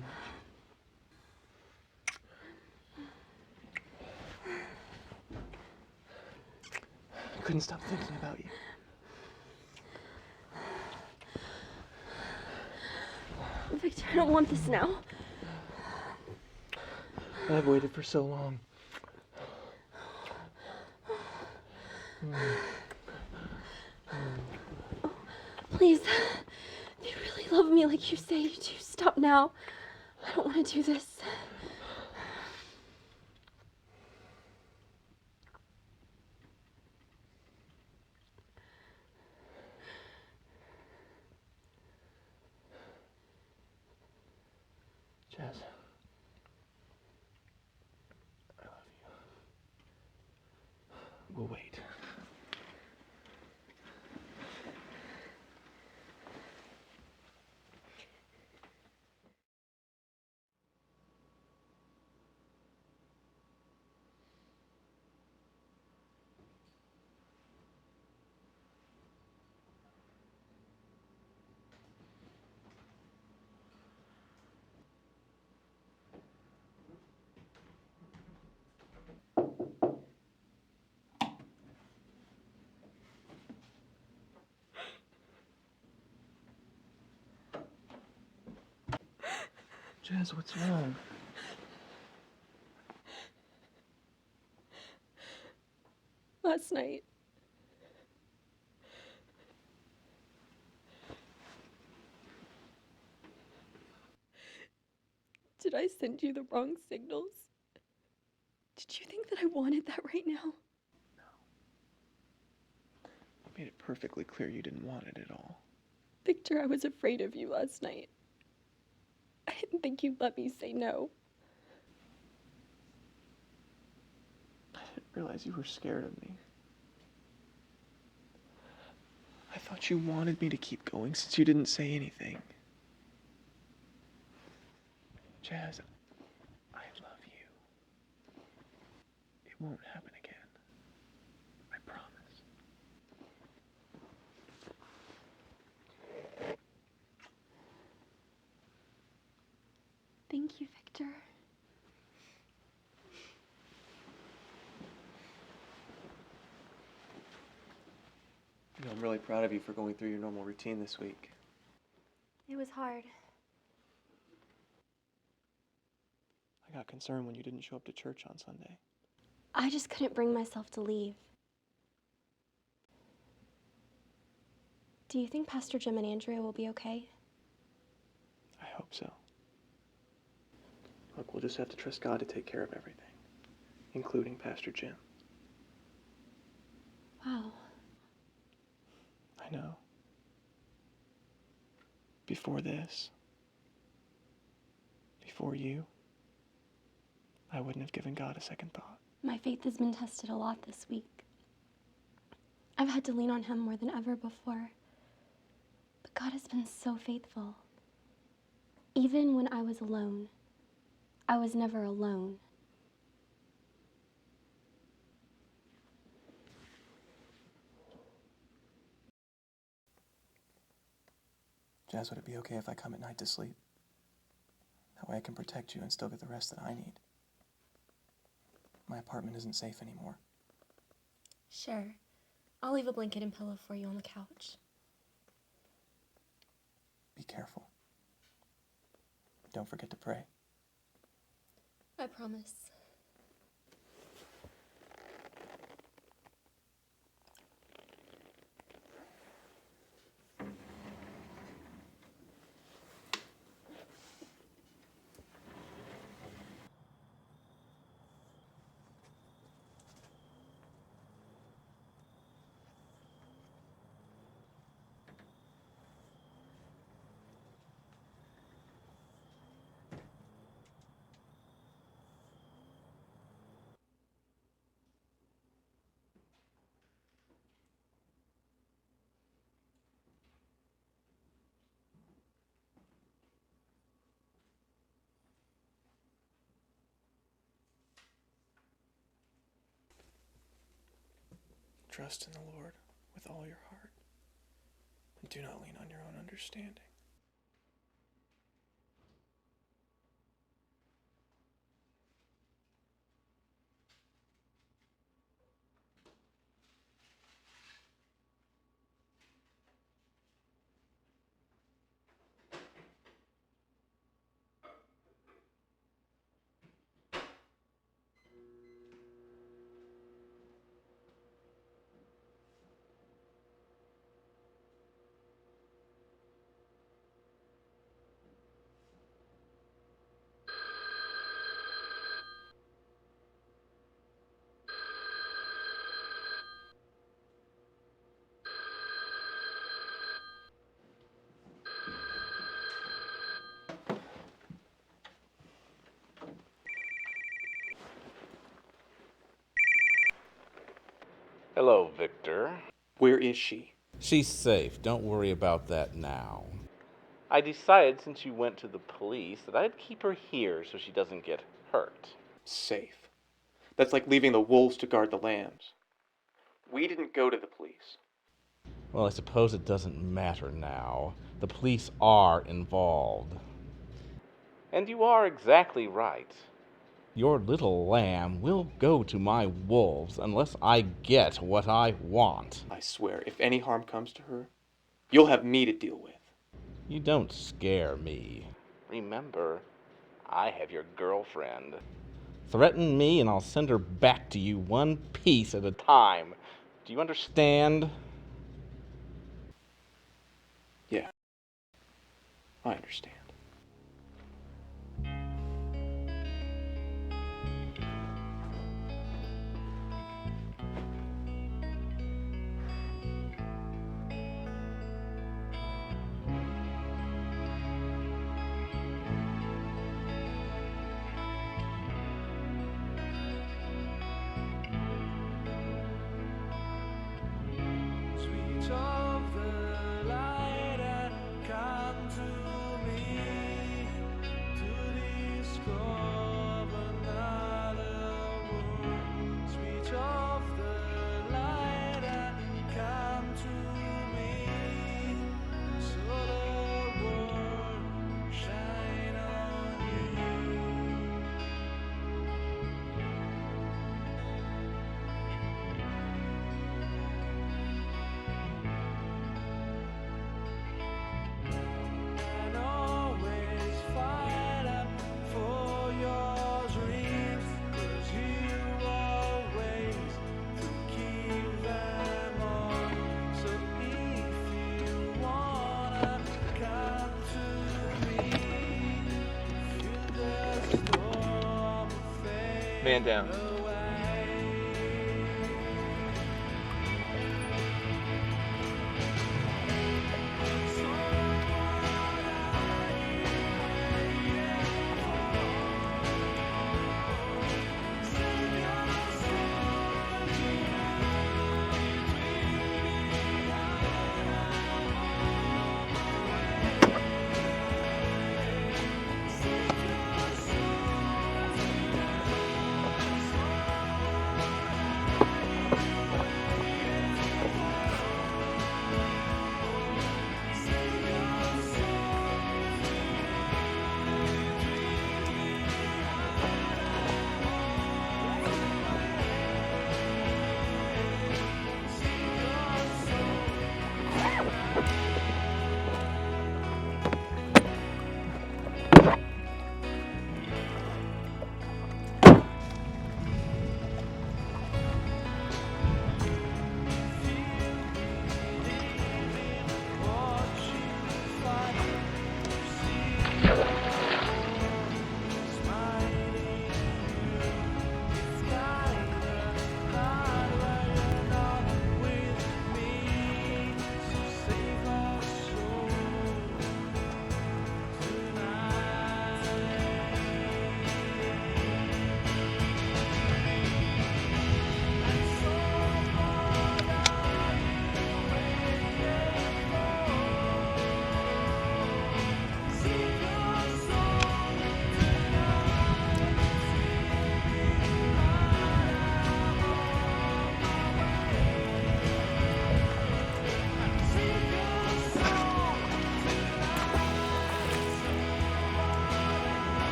I couldn't stop thinking about you. Victor, I don't want this now. I've waited for so long. Please, if you really love me like you say you do, stop now. I don't want to do this. Jazz. I love you. We'll wait. Jazz, what's wrong? Last night, did I send you the wrong signals? Did you think that I wanted that right now? No. You made it perfectly clear you didn't want it at all. Victor, I was afraid of you last night. I didn't think you'd let me say no. I didn't realize you were scared of me. I thought you wanted me to keep going since you didn't say anything. Jazz, I love you. It won't happen again. I promise. Thank you, Victor. You know, I'm really proud of you for going through your normal routine this week. It was hard. I got concerned when you didn't show up to church on Sunday. I just couldn't bring myself to leave. Do you think Pastor Jim and Andrea will be okay? I hope so. Look, we'll just have to trust God to take care of everything, including Pastor Jim. Wow. I know. Before this, before you, I wouldn't have given God a second thought. My faith has been tested a lot this week. I've had to lean on Him more than ever before. But God has been so faithful. Even when I was alone, I was never alone. Jazz, would it be okay if I come at night to sleep? That way I can protect you and still get the rest that I need. My apartment isn't safe anymore. Sure. I'll leave a blanket and pillow for you on the couch. Be careful. Don't forget to pray. I promise. Trust in the Lord with all your heart, and do not lean on your own understanding. Hello, Victor. Where is she? She's safe. Don't worry about that now. I decided since you went to the police that I'd keep her here so she doesn't get hurt. Safe. That's like leaving the wolves to guard the lambs. We didn't go to the police. Well, I suppose it doesn't matter now. The police are involved. And you are exactly right. Your little lamb will go to my wolves unless I get what I want. I swear, if any harm comes to her, you'll have me to deal with. You don't scare me. Remember, I have your girlfriend. Threaten me and I'll send her back to you one piece at a time. Do you understand? Yeah, I understand. Of the light come to me to discover another world. Sweet of the light come to me so the world shine on you. And always fight up for your dreams, 'cause you always keep them on. So if you wanna come to me, feel the storm fade Man down. away.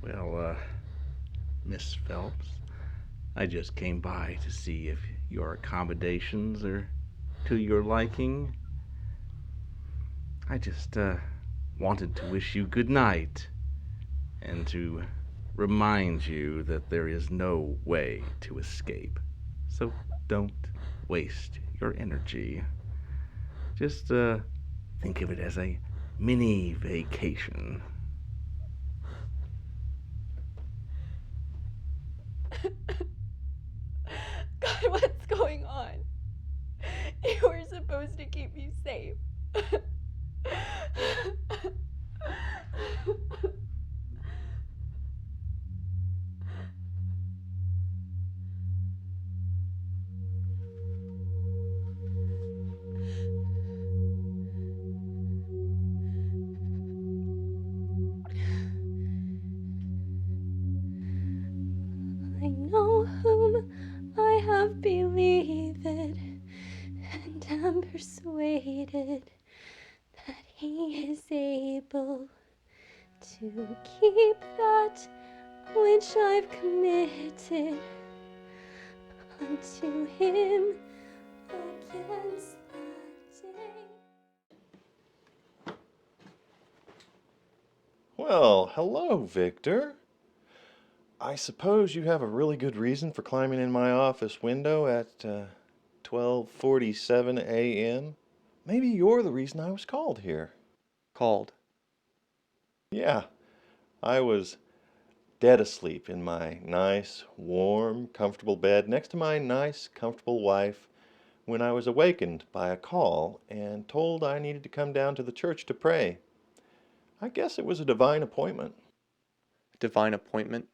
Well, Miss Phelps, I just came by to see if your accommodations are to your liking. I just wanted to wish you good night and to remind you that there is no way to escape. So don't waste your energy. Just think of it as a mini vacation. God, what's going on? You were supposed to keep me safe. I know whom I have believed, and am persuaded that he is able to keep that which I've committed unto him against that day. Well, hello, Victor. I suppose you have a really good reason for climbing in my office window at 12:47 a.m. Maybe you're the reason I was called here. Called. Yeah, I was dead asleep in my nice, warm, comfortable bed next to my nice, comfortable wife when I was awakened by a call and told I needed to come down to the church to pray. I guess it was a divine appointment. Divine appointment?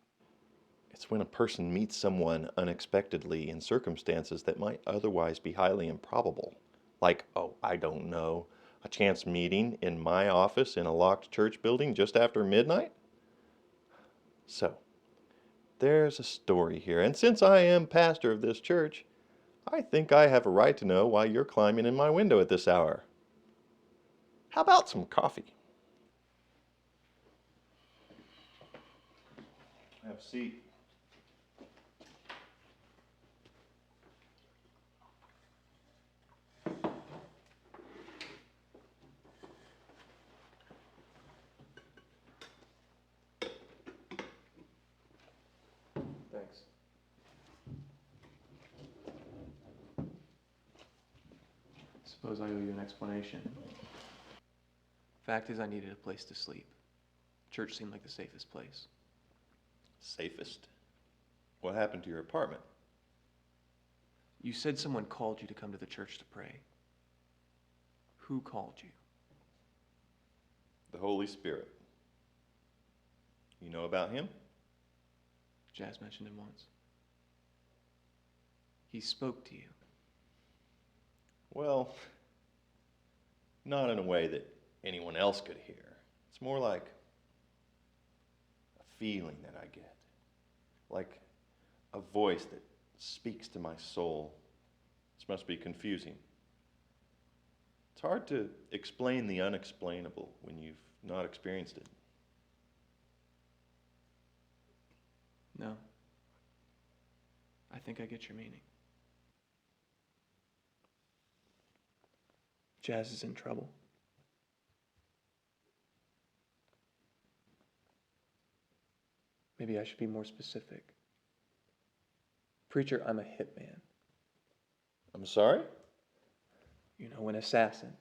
It's when a person meets someone unexpectedly in circumstances that might otherwise be highly improbable. Like, oh, I don't know, a chance meeting in my office in a locked church building just after midnight? So, there's a story here, and since I am pastor of this church, I think I have a right to know why you're climbing in my window at this hour. How about some coffee? Have a seat. Thanks. Suppose I owe you an explanation. Fact is, I needed a place to sleep. Church seemed like the safest place. Safest? What happened to your apartment? You said someone called you to come to the church to pray. Who called you? The Holy Spirit. You know about him? Jazz mentioned him once. He spoke to you. Well, not in a way that anyone else could hear. It's more like a feeling that I get. Like a voice that speaks to my soul. This must be confusing. It's hard to explain the unexplainable when you've not experienced it. No. I think I get your meaning. Jazz is in trouble. Maybe I should be more specific. Preacher, I'm a hitman. I'm sorry? You know, an assassin.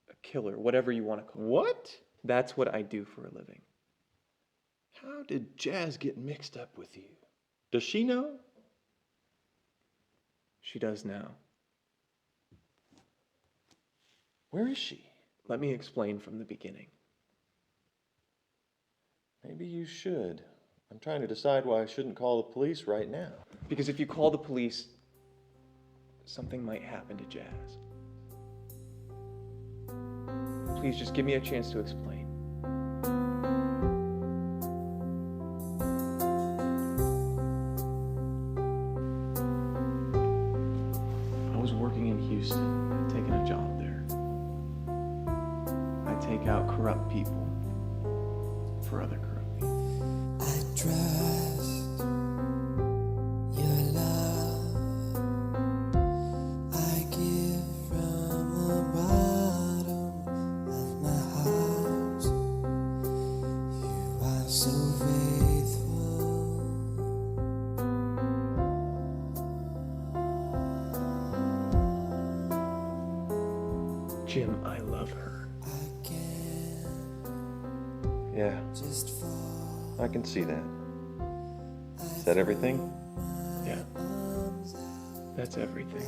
A killer, whatever you want to call it. What? That's what I do for a living. How did Jazz get mixed up with you? Does she know? She does now. Where is she? Let me explain from the beginning. Maybe you should. I'm trying to decide why I shouldn't call the police right now. Because if you call the police, something might happen to Jazz. Please just give me a chance to explain. I was working in Houston, taking a job there. I take out corrupt people for other corrupt people. so faithful. Jim, I love her. Yeah, I can see that. Is that everything? Yeah. That's everything.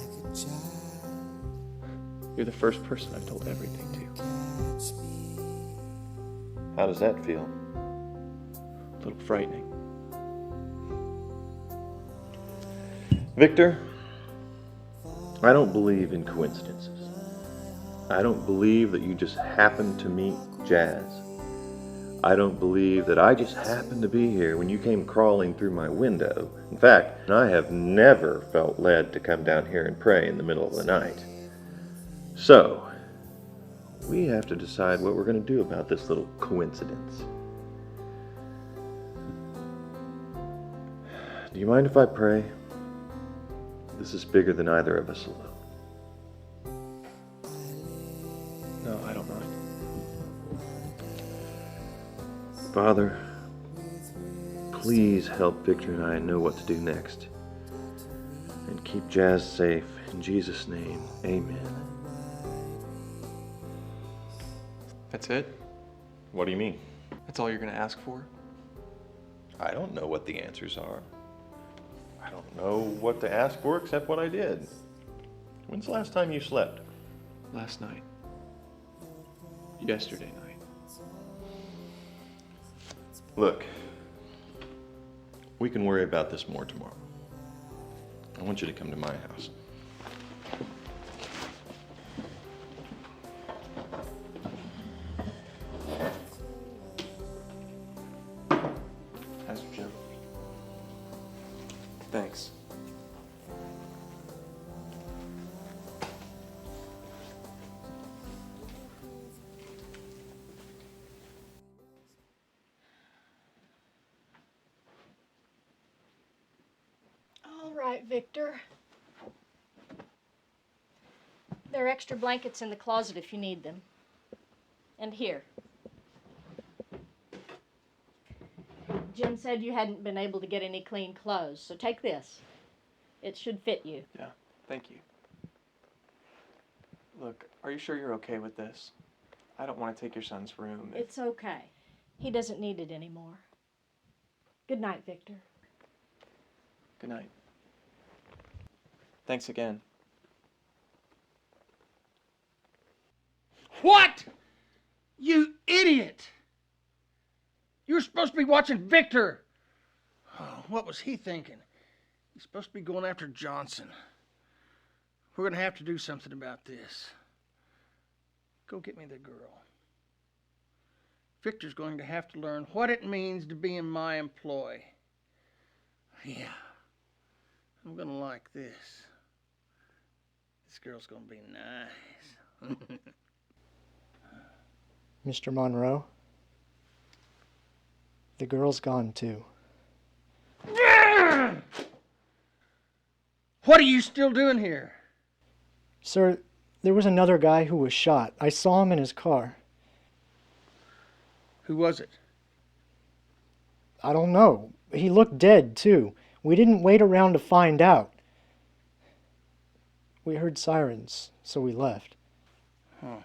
You're the first person I've told everything to. How does that feel? A little frightening. Victor, I don't believe in coincidences. I don't believe that you just happened to meet Jazz. I don't believe that I just happened to be here when you came crawling through my window. In fact, I have never felt led to come down here and pray in the middle of the night. So, we have to decide what we're going to do about this little coincidence. Do you mind if I pray? This is bigger than either of us alone. No, I don't mind. Father, please help Victor and I know what to do next. And keep Jazz safe. In Jesus' name, amen. That's it? What do you mean? That's all you're gonna ask for? I don't know what the answers are. I don't know what to ask for except what I did. When's the last time you slept? Last night. Yesterday night. Look, we can worry about this more tomorrow. I want you to come to my house. Pastor Jim. Thanks. All right, Victor. There are extra blankets in the closet if you need them. And here. Jim said you hadn't been able to get any clean clothes, so take this. It should fit you. Yeah, thank you. Look, are you sure you're okay with this? I don't want to take your son's room. It's okay. He doesn't need it anymore. Good night, Victor. Good night. Thanks again. What? You idiot! You were supposed to be watching Victor. Oh, what was he thinking? He's supposed to be going after Johnson. We're going to have to do something about this. Go get me the girl. Victor's going to have to learn what it means to be in my employ. Yeah, I'm going to like this. This girl's going to be nice. Mr. Monroe, the girl's gone too. What are you still doing here? Sir, there was another guy who was shot. I saw him in his car. Who was it? I don't know. He looked dead, too. We didn't wait around to find out. We heard sirens, so we left. Huh.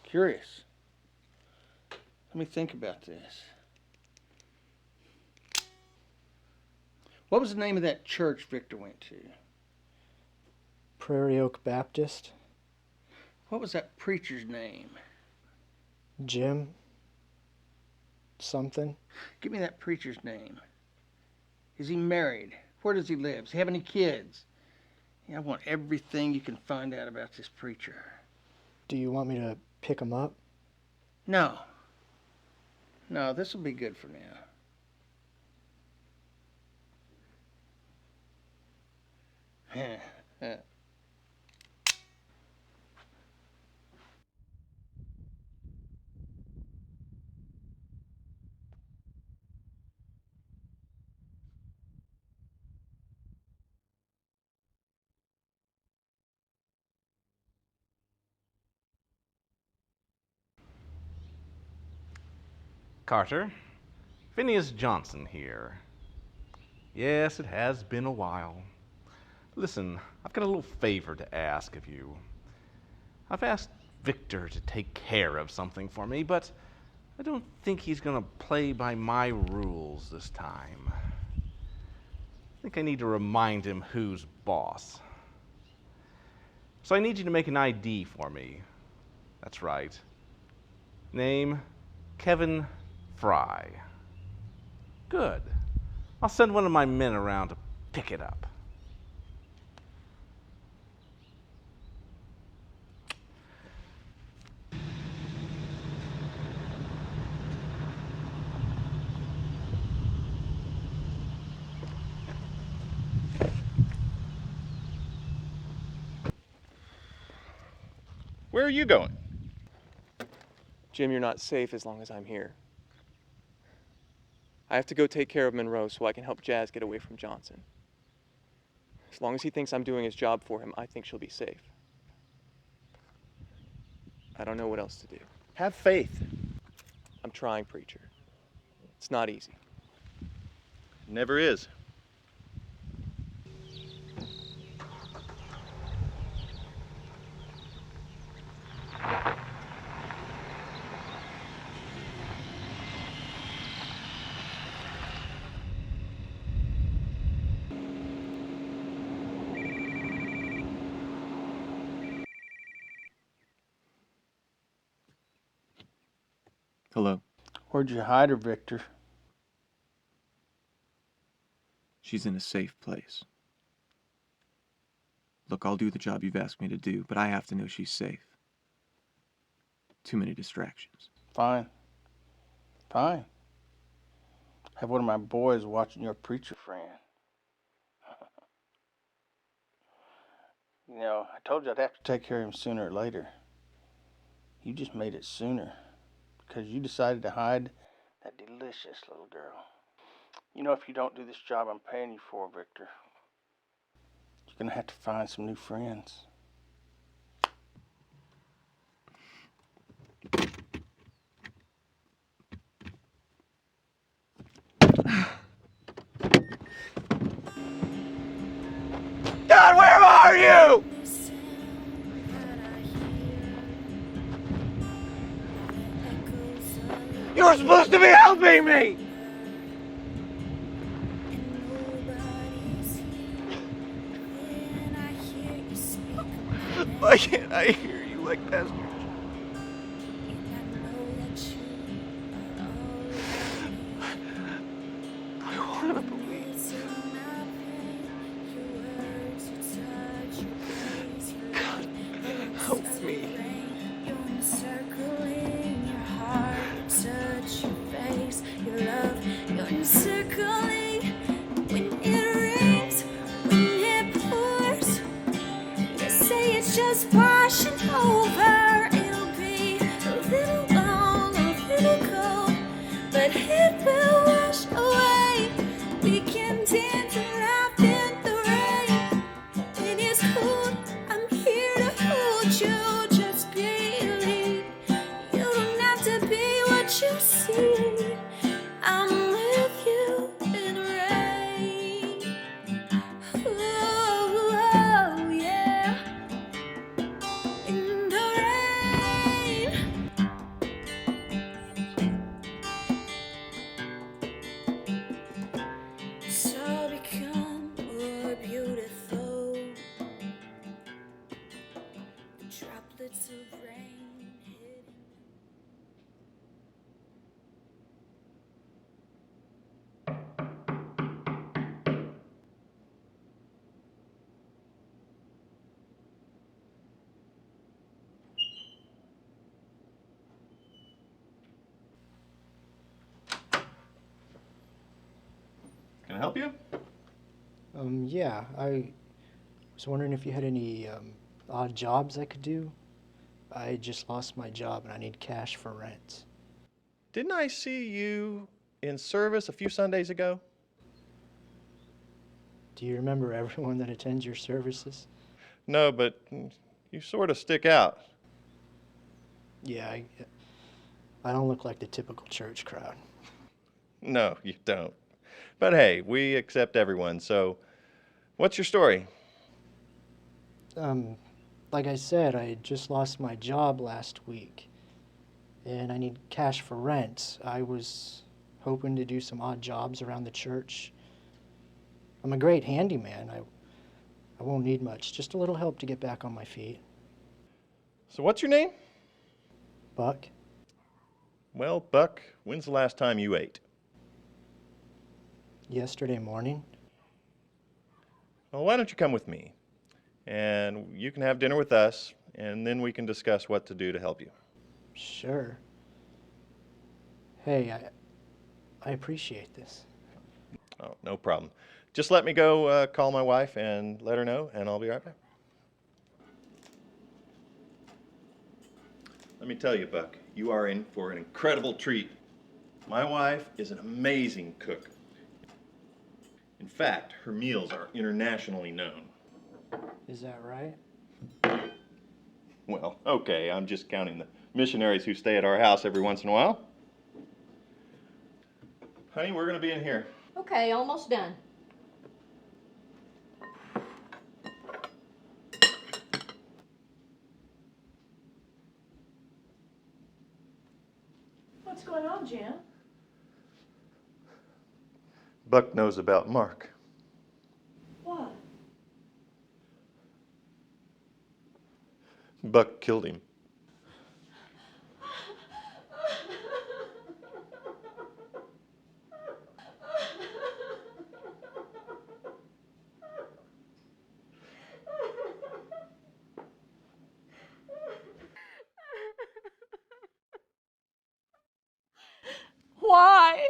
Curious. Let me think about this. What was the name of that church Victor went to? Prairie Oak Baptist. What was that preacher's name? Jim. Something. Give me that preacher's name. Is he married? Where does he live? Does he have any kids? Yeah, I want everything you can find out about this preacher. Do you want me to pick him up? No. No, this will be good for now. Carter, Phineas Johnson here. Yes, it has been a while. Listen, I've got a little favor to ask of you. I've asked Victor to take care of something for me, but I don't think he's going to play by my rules this time. I think I need to remind him who's boss. So I need you to make an ID for me. That's right. Name, Kevin Frye. Good. I'll send one of my men around to pick it up. Where are you going? Jim, you're not safe as long as I'm here. I have to go take care of Monroe so I can help Jazz get away from Johnson. As long as he thinks I'm doing his job for him, I think she'll be safe. I don't know what else to do. Have faith. I'm trying, preacher. It's not easy. Never is. Hello. Where'd you hide her, Victor? She's in a safe place. Look, I'll do the job you've asked me to do, but I have to know she's safe. Too many distractions. Fine. Fine. Have one of my boys watching your preacher friend. You know, I told you I'd have to take care of him sooner or later. You just made it sooner because you decided to hide that delicious little girl. You know, if you don't do this job I'm paying you for, Victor, you're going to have to find some new friends. God, where are you? You were supposed to be helping me! Why can't I hear you like Pastor? I want to believe. God, help me. Your love, you're encircling when it rains, when it pours. You say it's just washing over. It'll be a little long, a little cold, but it will wash away. We can dance and laugh in the rain. When it's cold, I'm here to hold you. Just believe. You don't have to be what you see. I'm with you in rain. Oh, yeah. In the rain. It's all become more beautiful. Droplets of rain hitting. Can I help you? Yeah, I was wondering if you had any odd jobs I could do. I just lost my job and I need cash for rent. Didn't I see you in service a few Sundays ago? Do you remember everyone that attends your services? No, but you sort of stick out. Yeah, I don't look like the typical church crowd. No, you don't. But hey, we accept everyone, so what's your story? Like I said, I just lost my job last week, and I need cash for rent. I was hoping to do some odd jobs around the church. I'm a great handyman. I won't need much, just a little help to get back on my feet. So what's your name? Buck? Well, Buck, when's the last time you ate? Yesterday morning. Well, why don't you come with me? And you can have dinner with us, and then we can discuss what to do to help you. Sure. Hey, I appreciate this. Oh, no problem. Just let me go call my wife and let her know, and I'll be right back. Let me tell you, Buck, you are in for an incredible treat. My wife is an amazing cook. In fact, her meals are internationally known. Is that right? Well, okay, I'm just counting the missionaries who stay at our house every once in a while. Honey, we're going to be in here. Okay, almost done. What's going on, Jim? Buck knows about Mark. What? Buck killed him. Why?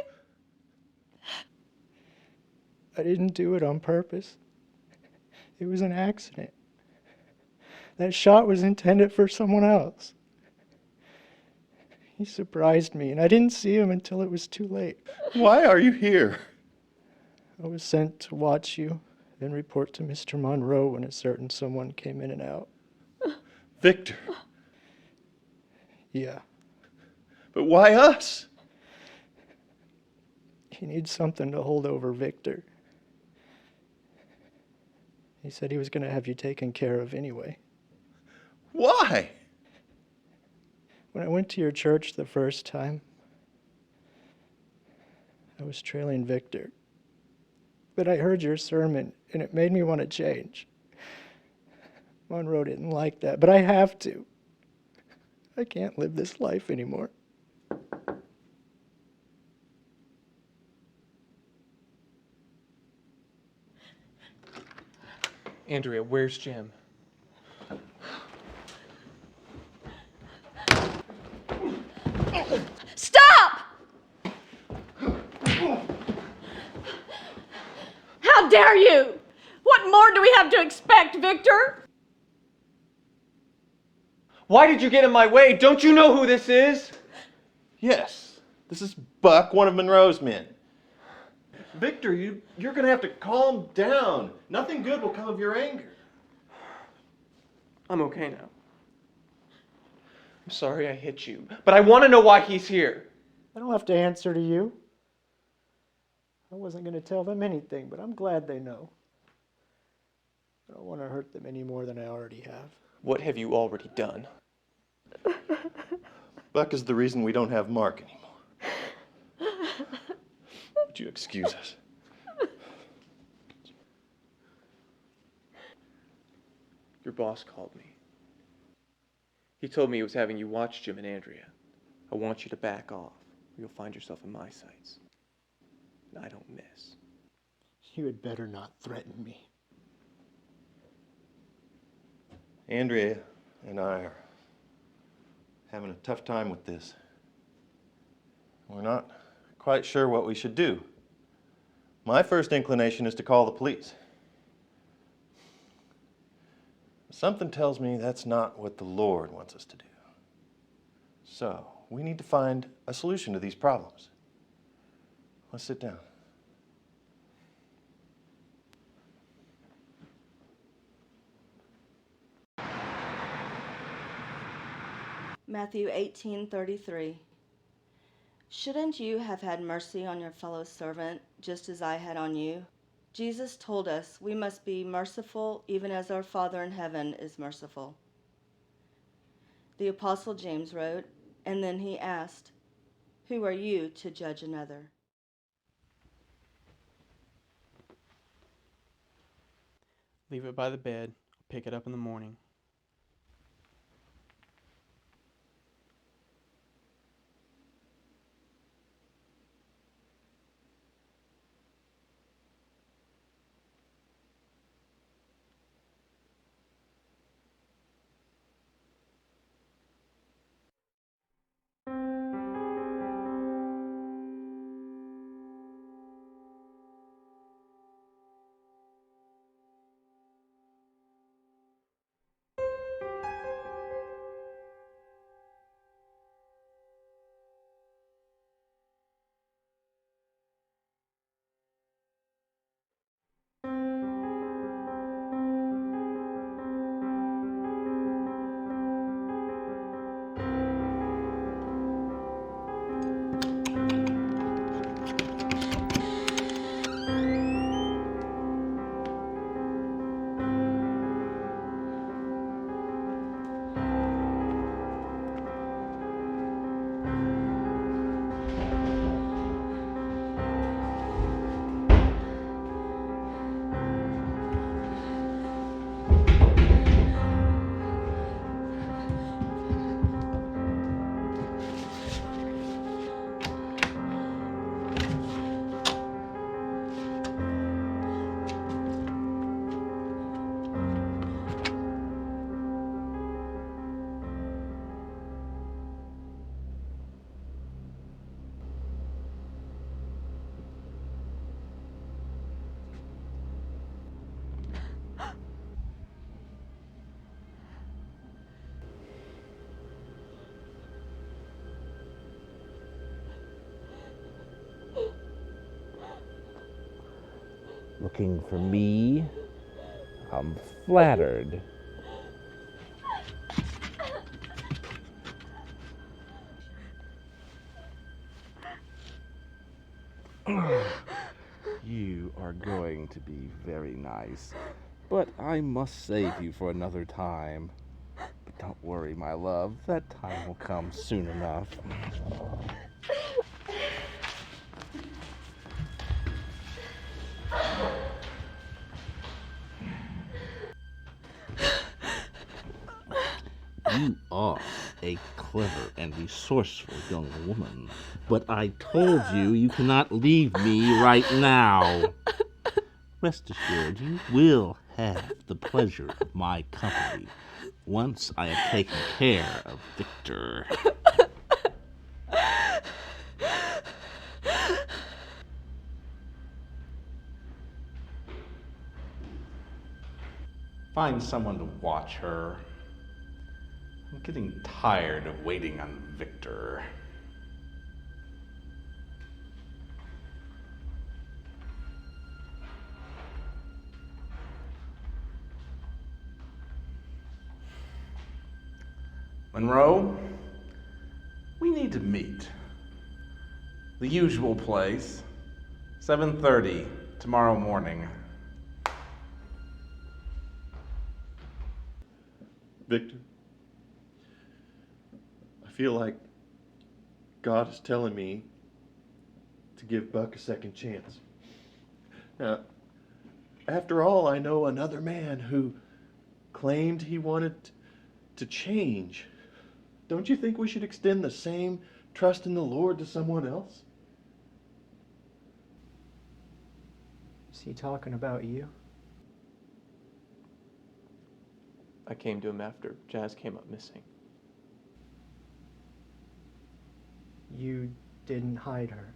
I didn't do it on purpose. It was an accident. That shot was intended for someone else. He surprised me, and I didn't see him until it was too late. Why are you here? I was sent to watch you, then report to Mr. Monroe when a certain someone came in and out. Victor. Yeah. But why us? He needs something to hold over Victor. He said he was going to have you taken care of anyway. Why? When I went to your church the first time, I was trailing Victor. But I heard your sermon, and it made me want to change. Monroe didn't like that, but I have to. I can't live this life anymore. Andrea, where's Jim? Stop! How dare you? What more do we have to expect, Victor? Why did you get in my way? Don't you know who this is? Yes, this is Buck, one of Monroe's men. Victor, you're going to have to calm down. Nothing good will come of your anger. I'm okay now. I'm sorry I hit you, but I want to know why he's here. I don't have to answer to you. I wasn't going to tell them anything, but I'm glad they know. I don't want to hurt them any more than I already have. What have you already done? Buck is the reason we don't have Mark anymore. Would you excuse us? Your boss called me. He told me he was having you watch Jim and Andrea. I want you to back off, or you'll find yourself in my sights. And I don't miss. You had better not threaten me. Andrea and I are having a tough time with this. We're not quite sure what we should do. My first inclination is to call the police. Something tells me that's not what the Lord wants us to do. So, we need to find a solution to these problems. Let's sit down. Matthew 18:33. Shouldn't you have had mercy on your fellow servant, just as I had on you? Jesus told us we must be merciful even as our Father in heaven is merciful. The Apostle James wrote, and then he asked, "Who are you to judge another?" Leave it by the bed. I'll pick it up in the morning. Looking for me? I'm flattered. You are going to be very nice, but I must save you for another time. But don't worry, my love, that time will come soon enough. You are a clever and resourceful young woman, but I told you you cannot leave me right now. Rest assured, you will have the pleasure of my company once I have taken care of Victor. Find someone to watch her. I'm getting tired of waiting on Victor. Monroe, we need to meet. The usual place, 7:30 tomorrow morning. Victor, I feel like God is telling me to give Buck a second chance. Now, after all, I know another man who claimed he wanted to change. Don't you think we should extend the same trust in the Lord to someone else? Is he talking about you? I came to him after Jazz came up missing. You didn't hide her.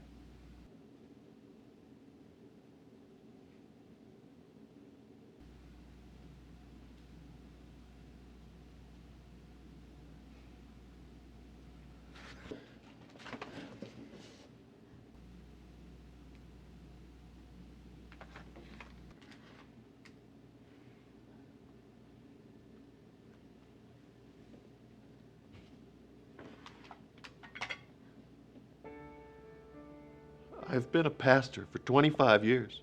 I've been a pastor for 25 years.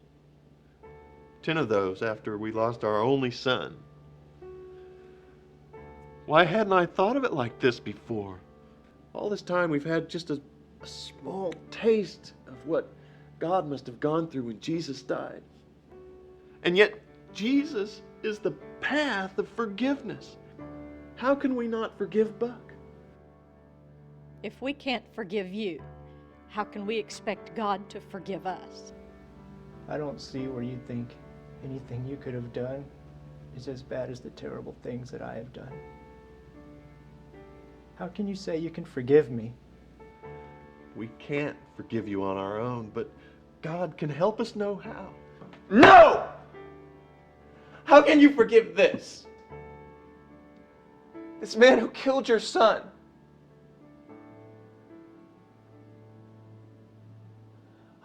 10 of those after we lost our only son. Why hadn't I thought of it like this before? All this time we've had just a small taste of what God must have gone through when Jesus died. And yet, Jesus is the path of forgiveness. How can we not forgive Buck? If we can't forgive you, how can we expect God to forgive us? I don't see where you think anything you could have done is as bad as the terrible things that I have done. How can you say you can forgive me? We can't forgive you on our own, but God can help us know how. No! How can you forgive this? This man who killed your son.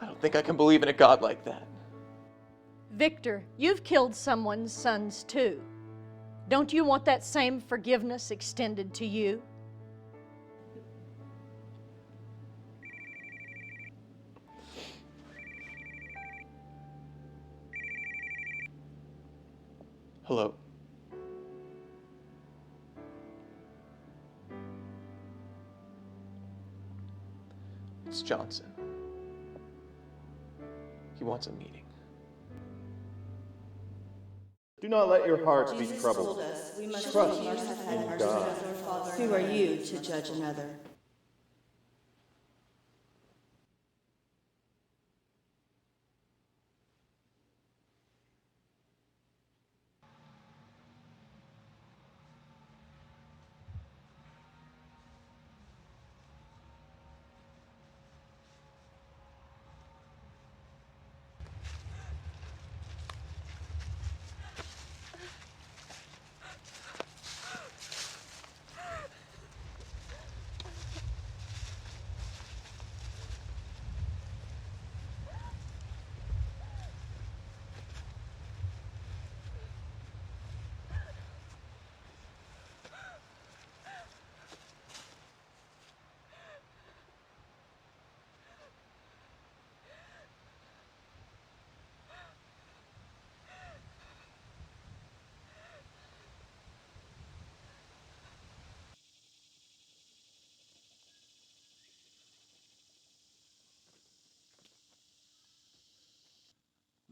I don't think I can believe in a God like that. Victor, you've killed someone's sons too. Don't you want that same forgiveness extended to you? Hello. It's Johnson. He wants a meeting. Do not let your hearts be Jesus troubled. told us we must Trust be merciful in as God. our Father. Who are you to judge another?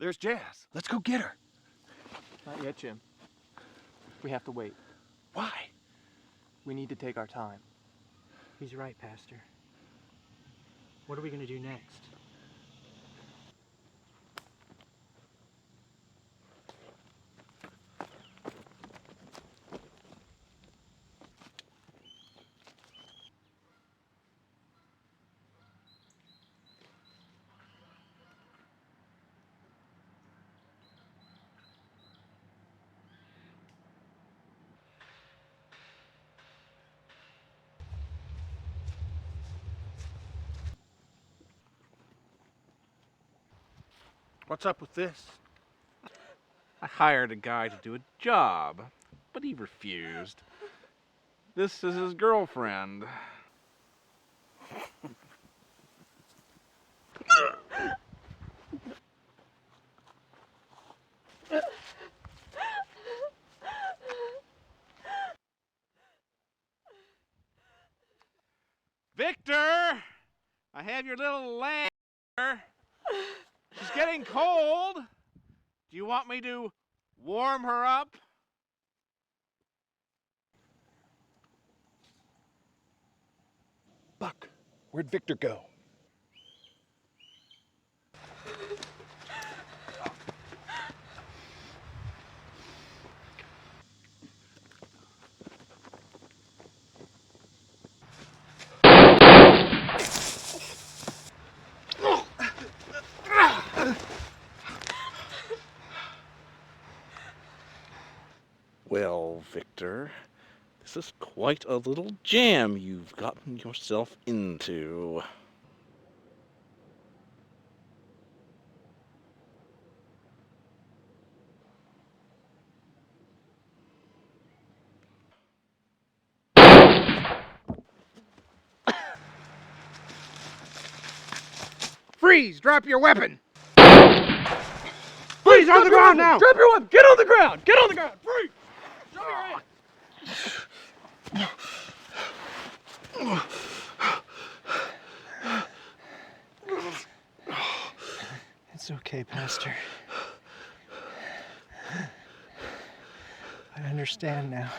There's Jazz. Let's go get her. Not yet, Jim. We have to wait. Why? We need to take our time. He's right, Pastor. What are we going to do next? What's up with this? I hired a guy to do a job, but he refused. This is his girlfriend. Victor! I have your little lamb here. She's getting cold. Do you want me to warm her up? Buck, where'd Victor go? Well, Victor, this is quite a little jam you've gotten yourself into. Frye! Freeze! Drop your weapon! Freeze, on the ground now! Drop your weapon! Get on the ground! Get on the ground! Freeze! Drop your hand! It's okay, Pastor. I understand now.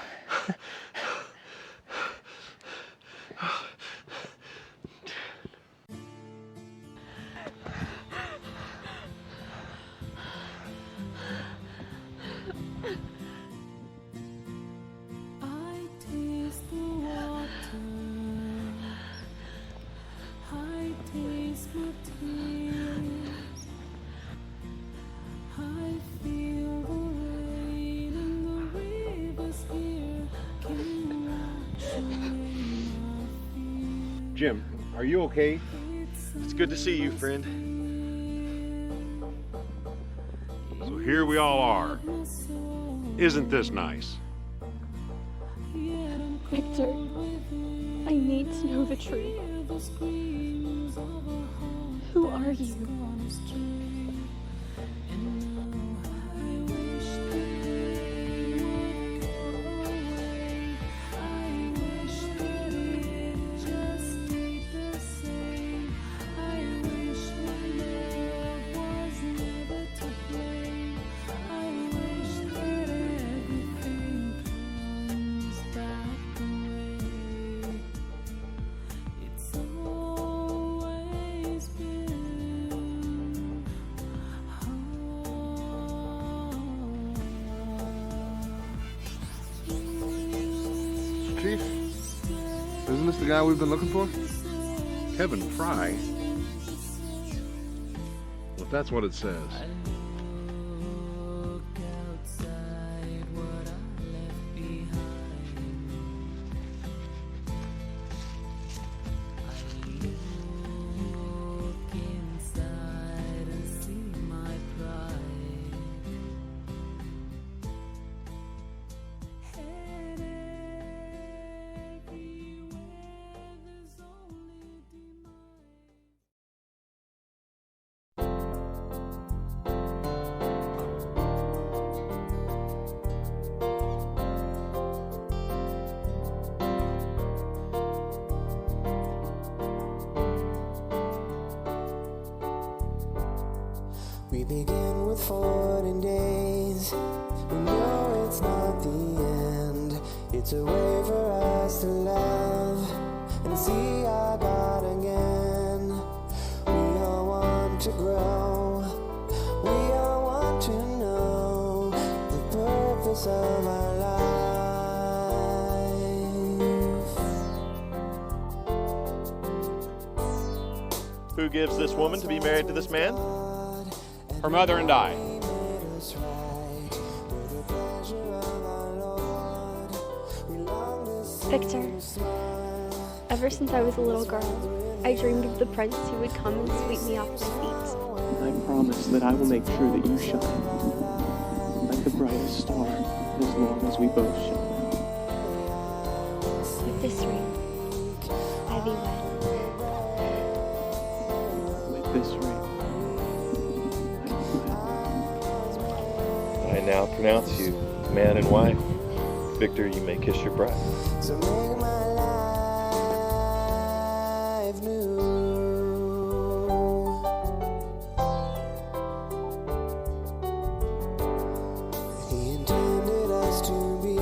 Jim, are you okay? It's good to see you, friend. So here we all are. Isn't this nice? Victor, I need to know the truth. Who are you? Chief, isn't this the guy we've been looking for? Kevin Frye? Well, if that's what it says. We begin with 40 days. We know it's not the end. It's a way for us to love and see our God again. We all want to grow. We all want to know the purpose of our life. Who gives this woman to be married to this man? Her mother and I. Victor, ever since I was a little girl, I dreamed of the prince who would come and sweep me off my feet. I promise that I will make sure that you shine like the brightest star as long as we both shine. With this ring, I be wed. With this ring, I now pronounce you man and wife. Victor, you may kiss your bride. So make my life new. He intended us to be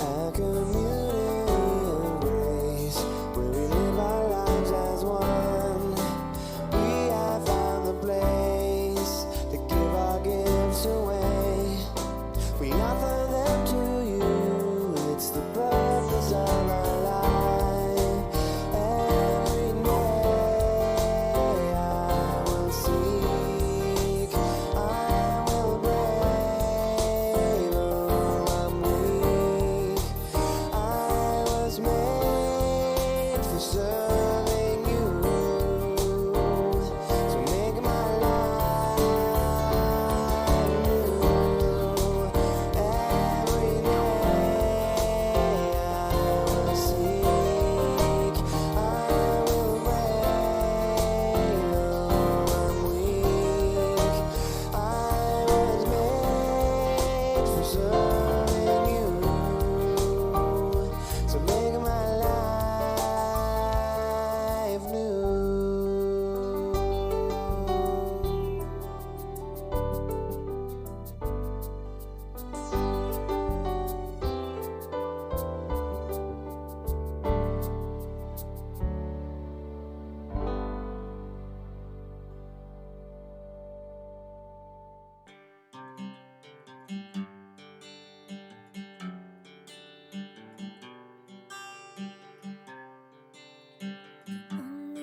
a community of grace, where we live our lives as one. We have found the place to give our gifts away. We offer them to you. It's the purpose of our life.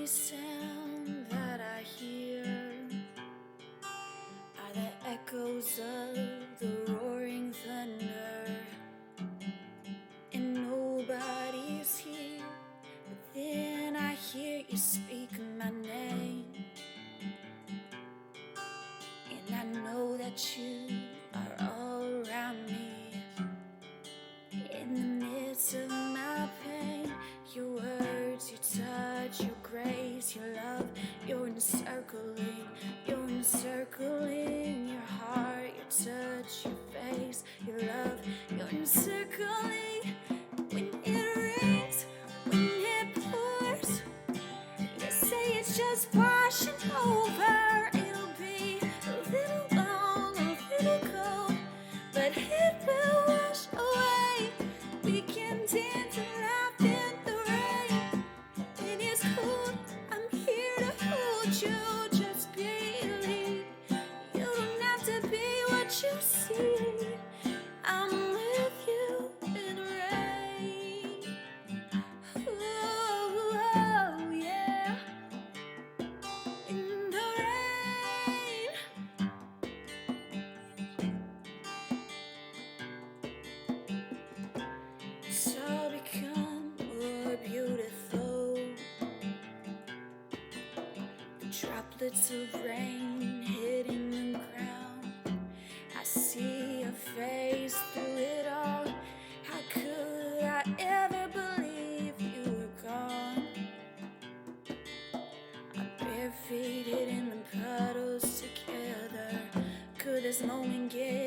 only sound that I hear are the echoes of the roaring thunder, and nobody's here. But then I hear you speak my name, and I know that you are all around me. In the midst of my pain, your words, your touch, your grace, your love, you're encircling, your heart, your touch, your face, your love, you're encircling. When it rains, when it pours, you say it's just washing over. It'll be a little long, a little cold, but it will wash away. We can dance and laugh in the rain. When it's cold, I'm here to hold you. Just believe. You don't have to be what you see. I'm with you in the rain. Oh, yeah. In the rain. It's all become more beautiful. The droplets of rain hitting the ground. I see your face through it all. How could I ever believe you were gone? I'm barefooted in the puddles together. Could this moment get